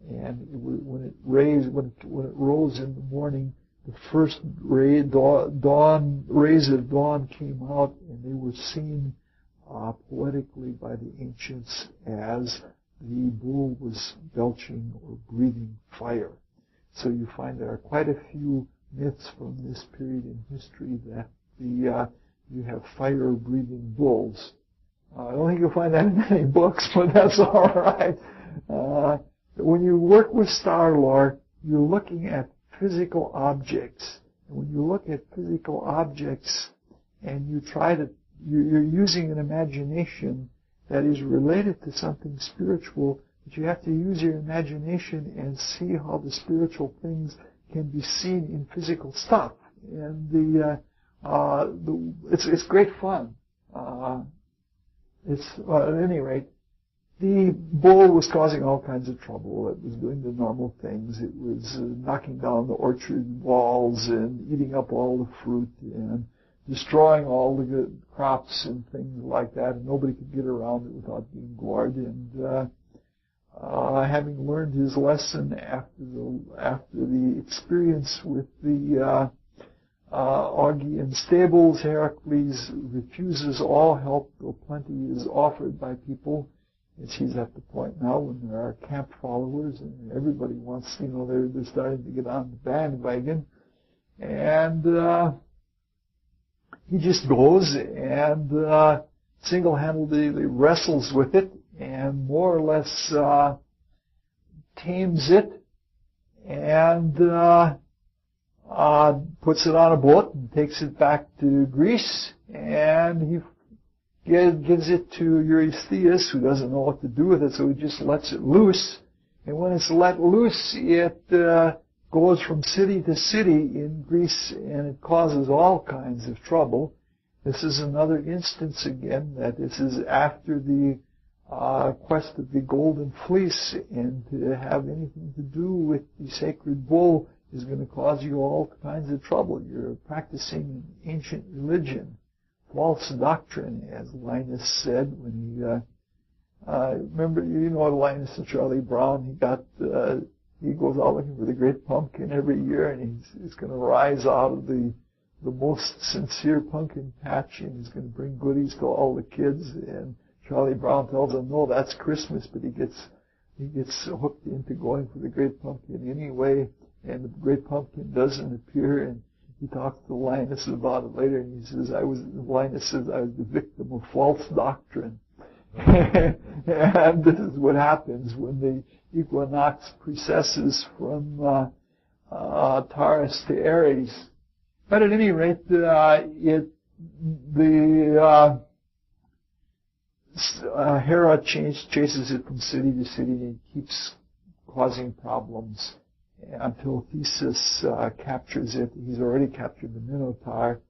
and when it rose in the morning, the first rays of dawn came out, and they were seen poetically by the ancients as the bull was belching or breathing fire. So you find there are quite a few myths from this period in history that you have fire-breathing bulls. I don't think you'll find that in any books, but that's all right. When you work with star lore, you're looking at physical objects. And when you look at physical objects and you're using an imagination that is related to something spiritual, but you have to use your imagination and see how the spiritual things can be seen in physical stuff. And it's great fun. At any rate, the bull was causing all kinds of trouble. It was doing the normal things. It was knocking down the orchard walls and eating up all the fruit and destroying all the good crops and things like that. And nobody could get around it without being gored. And having learned his lesson after the experience with the Augean stables, Heracles refuses all help, though plenty is offered by people. As he's at the point now when there are camp followers and everybody wants, they're starting to get on the bandwagon. And he just goes and single-handedly wrestles with it and more or less tames it and puts it on a boat and takes it back to Greece, and he gives it to Eurystheus, who doesn't know what to do with it, so he just lets it loose. And when it's let loose, it goes from city to city in Greece, and it causes all kinds of trouble. This is another instance again that this is after the quest of the golden fleece, and to have anything to do with the sacred bull is going to cause you all kinds of trouble. You're practicing an ancient religion, false doctrine, as Linus said when he, remember, Linus and Charlie Brown, he goes out looking for the great pumpkin every year, and he's going to rise out of the most sincere pumpkin patch, and he's going to bring goodies to all the kids, and Charlie Brown tells him, no, that's Christmas, but he gets hooked into going for the great pumpkin anyway, and the great pumpkin doesn't appear, and he talks to Linus about it later, and he says, Linus says, I was the victim of false doctrine. And this is what happens when the equinox precesses from Taurus to Aries. But at any rate, Hera chases it from city to city and keeps causing problems until Theseus captures it. He's already captured the Minotaur.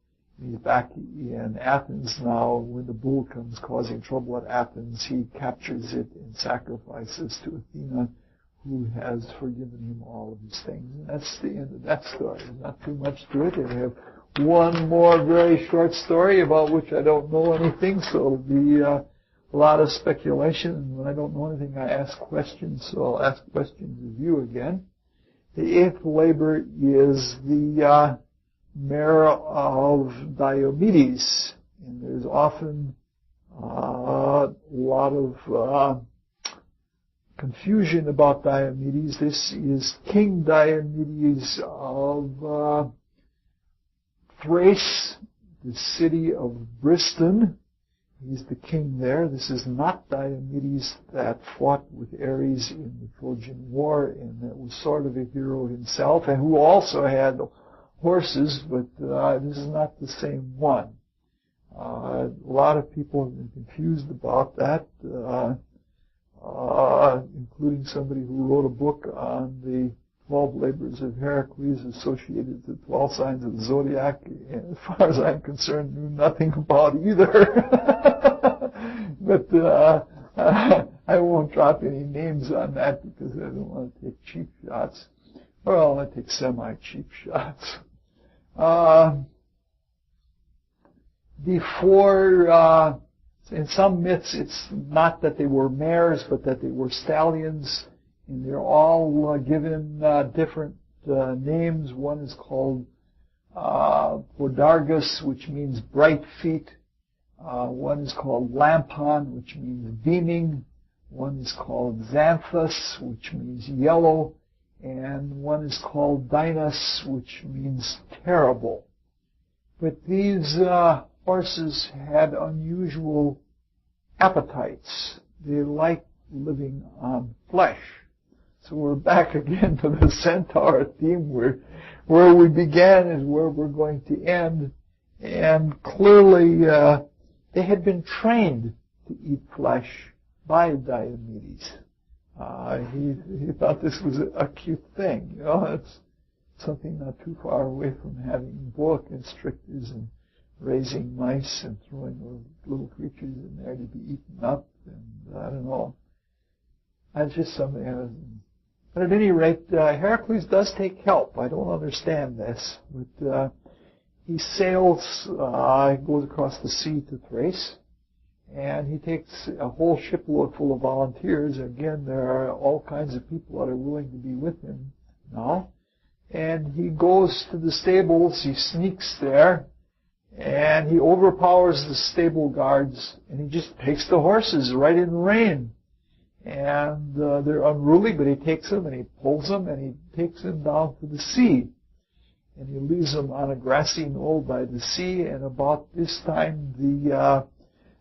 He's back in Athens now. When the bull comes causing trouble at Athens, he captures it and sacrifices to Athena, who has forgiven him all of his things. And that's the end of that story. There's not too much to it. I have one more very short story about which I don't know anything, so it'll be a lot of speculation. And when I don't know anything, I ask questions, so I'll ask questions of you again. The eighth labor is the mare of Diomedes, and there's often a lot of confusion about Diomedes. This is King Diomedes of Thrace, the city of Bristol. He's the king there. This is not Diomedes that fought with Ares in the Trojan War and that was sort of a hero himself and who also had horses, but this is not the same one. A lot of people have been confused about that, including somebody who wrote a book on the 12 labors of Heracles associated with the 12 signs of the zodiac, and as far as I'm concerned, knew nothing about either. But I won't drop any names on that because I don't want to take cheap shots. Well, I take semi-cheap shots. In some myths, it's not that they were mares, but that they were stallions. And they're all given different names. One is called Podargus, which means bright feet. One is called Lampon, which means beaming. One is called Xanthus, which means yellow. And one is called Dinas, which means terrible. But these horses had unusual appetites. They liked living on flesh. So we're back again to the centaur theme where we began is where we're going to end. And clearly, they had been trained to eat flesh by Diomedes. He thought this was a cute thing. You know, it's something not too far away from having boa constrictors and raising mice and throwing little creatures in there to be eaten up. And I don't know. That's just something. But at any rate, Heracles does take help. I don't understand this, but he sails, goes across the sea to Thrace, and he takes a whole shipload full of volunteers. Again, there are all kinds of people that are willing to be with him now. And he goes to the stables, he sneaks there, and he overpowers the stable guards, and he just takes the horses right in the rain. And they're unruly, but he takes them and he pulls them and he takes them down to the sea. And he leaves them on a grassy knoll by the sea. And about this time, the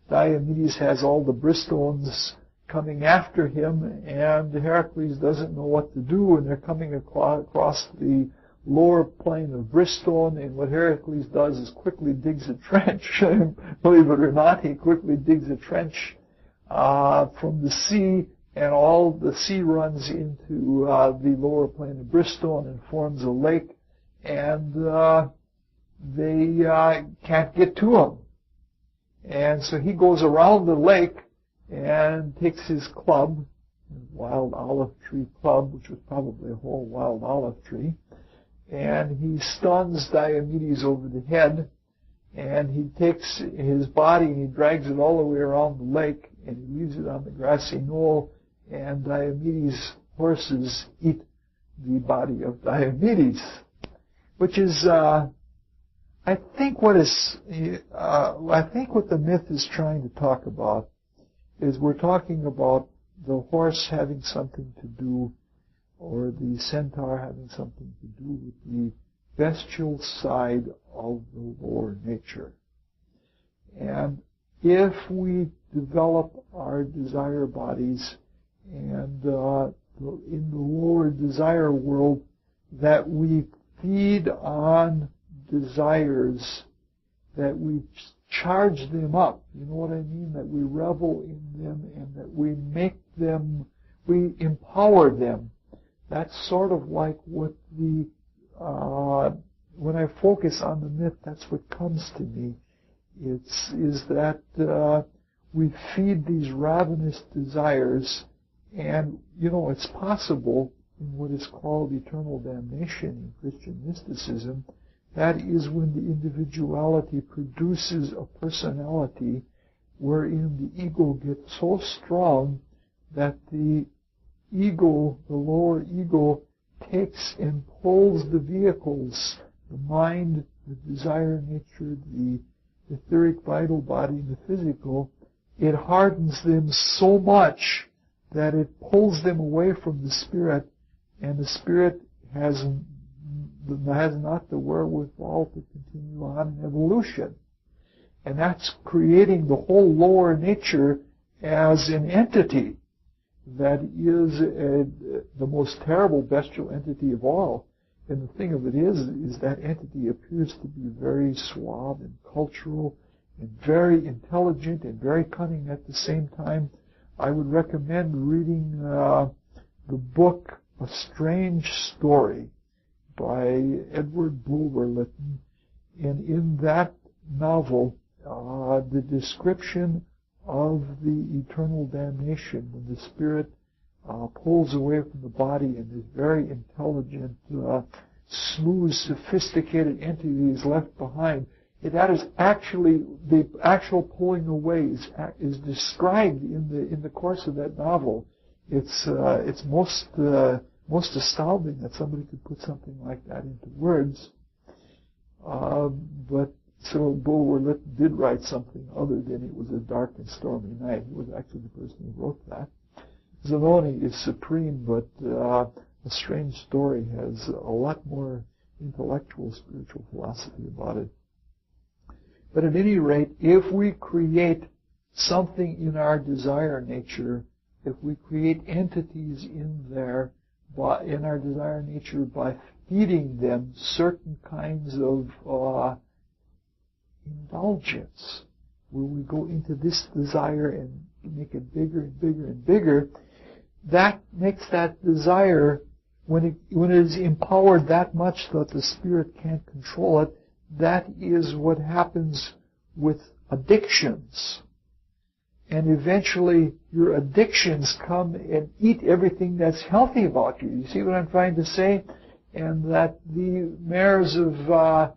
Diomedes has all the Bristons coming after him, and Heracles doesn't know what to do. And they're coming across the lower plain of Bristol. And what Heracles does is quickly digs a trench. Believe it or not, he quickly digs a trench from the sea, and all the sea runs into the lower plain of Bristol and forms a lake, and they can't get to him. And so he goes around the lake and takes his club, his wild olive tree club, which was probably a whole wild olive tree, and he stuns Diomedes over the head. And he takes his body and he drags it all the way around the lake, and he leaves it on the grassy knoll, and Diomedes' horses eat the body of Diomedes, which is, I think what the myth is trying to talk about is we're talking about the horse having something to do, or the centaur having something to do with the bestial side of the lower nature. And if we develop our desire bodies and in the lower desire world, that we feed on desires, that we charge them up, you know what I mean, that we revel in them and that we make them, we empower them. That's sort of like what the when I focus on the myth, that's what comes to me. Is that we feed these ravenous desires, and it's possible in what is called eternal damnation in Christian mysticism. That is when the individuality produces a personality wherein the ego gets so strong that the ego, the lower ego, takes and pulls the vehicles, the mind, the desire nature, the etheric vital body, and the physical. It hardens them so much that it pulls them away from the spirit, and the spirit has not the wherewithal to continue on in evolution. And that's creating the whole lower nature as an entity that is the most terrible bestial entity of all. And the thing of it is that entity appears to be very suave and cultural and very intelligent and very cunning at the same time. I would recommend reading the book A Strange Story by Edward Bulwer-Lytton. And in that novel, the description of the eternal damnation when the spirit pulls away from the body and this very intelligent, smooth, sophisticated entity is left behind. That is actually, the actual pulling away is described in the course of that novel. It's most astounding that somebody could put something like that into words. But so Bulwer-Lytton did write something other than it was a dark and stormy night. He was actually the person who wrote that. Zanoni is supreme, but A Strange Story has a lot more intellectual, spiritual philosophy about it. But at any rate, if we create something in our desire nature, if we create entities in our desire nature by feeding them certain kinds of indulgence, where we go into this desire and make it bigger and bigger and bigger, that makes that desire, when it is empowered that much that the spirit can't control it, that is what happens with addictions. And eventually your addictions come and eat everything that's healthy about you. You see what I'm trying to say? And that the mares of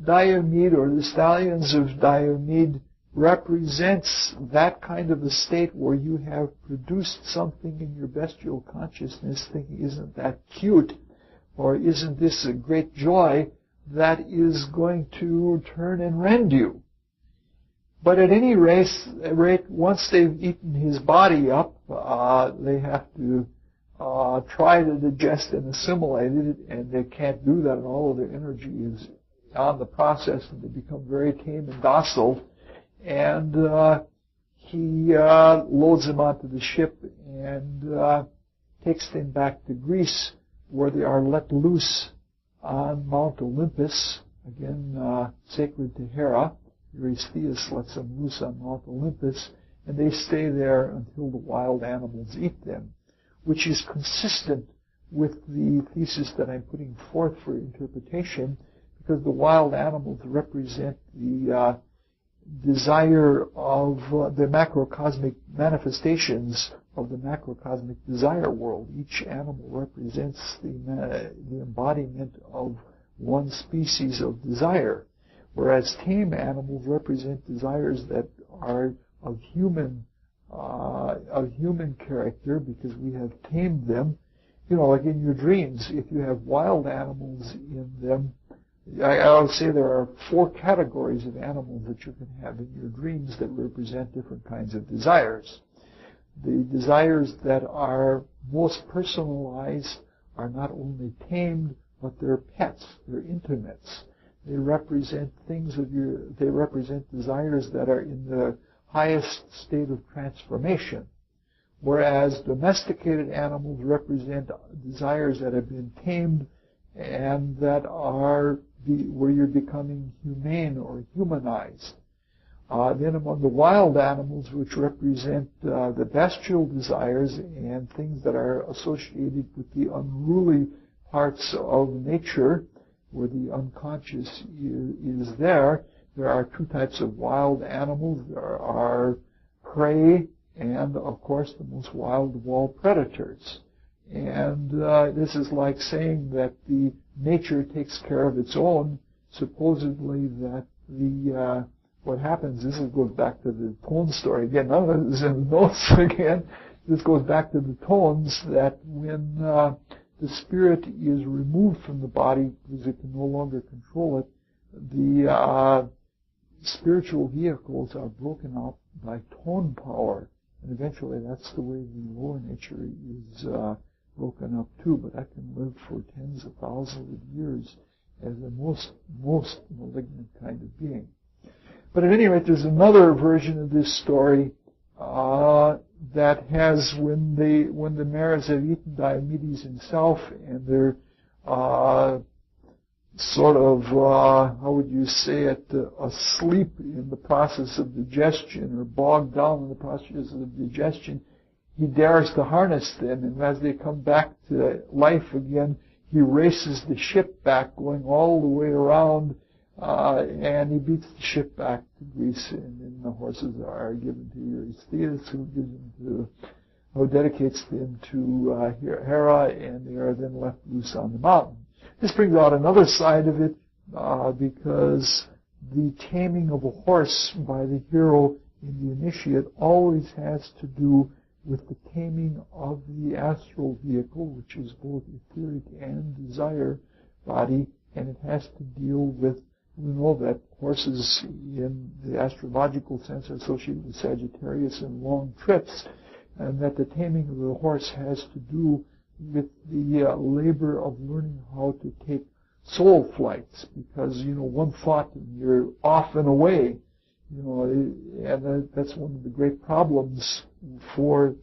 Diomede, or the stallions of Diomede, represents that kind of a state where you have produced something in your bestial consciousness thinking, isn't that cute? Or isn't this a great joy? That is going to turn and rend you. But at any rate, once they've eaten his body up, they have to try to digest and assimilate it, and they can't do that, and all of their energy is on the process, and they become very tame and docile. And he loads them onto the ship and takes them back to Greece, where they are let loose on Mount Olympus, again sacred to Hera. Eurystheus lets them loose on Mount Olympus, and they stay there until the wild animals eat them, which is consistent with the thesis that I'm putting forth for interpretation, because the wild animals represent the desire of the macrocosmic manifestations of the macrocosmic desire world. Each animal represents the embodiment of one species of desire, whereas tame animals represent desires that are of human character, because we have tamed them. You know, like in your dreams, if you have wild animals in them, I would say there are 4 categories of animals that you can have in your dreams that represent different kinds of desires. The desires that are most personalized are not only tamed, but they're pets, they're intimates. They represent they represent desires that are in the highest state of transformation. Whereas domesticated animals represent desires that have been tamed and that are where you're becoming humane or humanized. Then among the wild animals, which represent the bestial desires and things that are associated with the unruly parts of nature, where the unconscious is there are 2 types of wild animals. There are prey and, of course, the most wild of all, predators. And this is like saying that the nature takes care of its own. Supposedly that what happens, this goes back to the tone story again. None of this is in the notes again. This goes back to the tones, that when the spirit is removed from the body because it can no longer control it, the spiritual vehicles are broken up by tone power. And eventually that's the way the lower nature is broken up too. But I can live for tens of thousands of years as the most malignant kind of being. But at any rate, there's another version of this story that has when the mares have eaten Diomedes himself and they're sort of, how would you say it, asleep in the process of digestion or bogged down in the process of digestion, he dares to harness them, and as they come back to life again, he races the ship back, going all the way around, and he beats the ship back to Greece, and then the horses are given to Eurystheus, who dedicates them to Hera, and they are then left loose on the mountain. This brings out another side of it, because the taming of a horse by the hero in the initiate always has to do with the taming of the astral vehicle, which is both etheric and desire body, and it has to deal with, we know that horses in the astrological sense are associated with Sagittarius and long trips, and that the taming of the horse has to do with the labor of learning how to take soul flights, because, one thought and you're off and away, and that's one of the great problems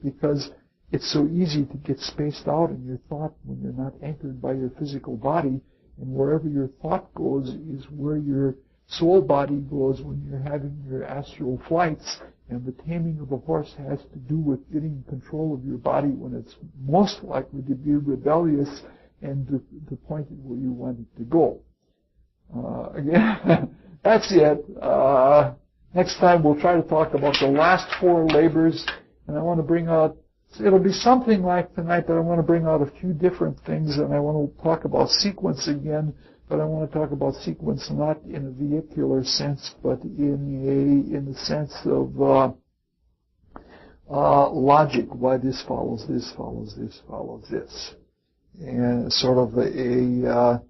because it's so easy to get spaced out in your thought when you're not anchored by your physical body, and wherever your thought goes is where your soul body goes when you're having your astral flights. And the taming of a horse has to do with getting control of your body when it's most likely to be rebellious and to point it where you want it to go. Again, that's it. Next time we'll try to talk about the last four labors, and I want to bring out, it'll be something like tonight, but I want to bring out a few different things, and I want to talk about sequence again, but I want to talk about sequence not in a vehicular sense, but in the sense of logic, why this follows this, follows this, follows this. And sort of a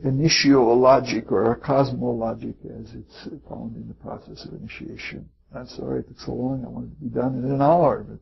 initiologic or a cosmologic as it's found in the process of initiation. I'm sorry it took so long. I wanted to be done in an hour, but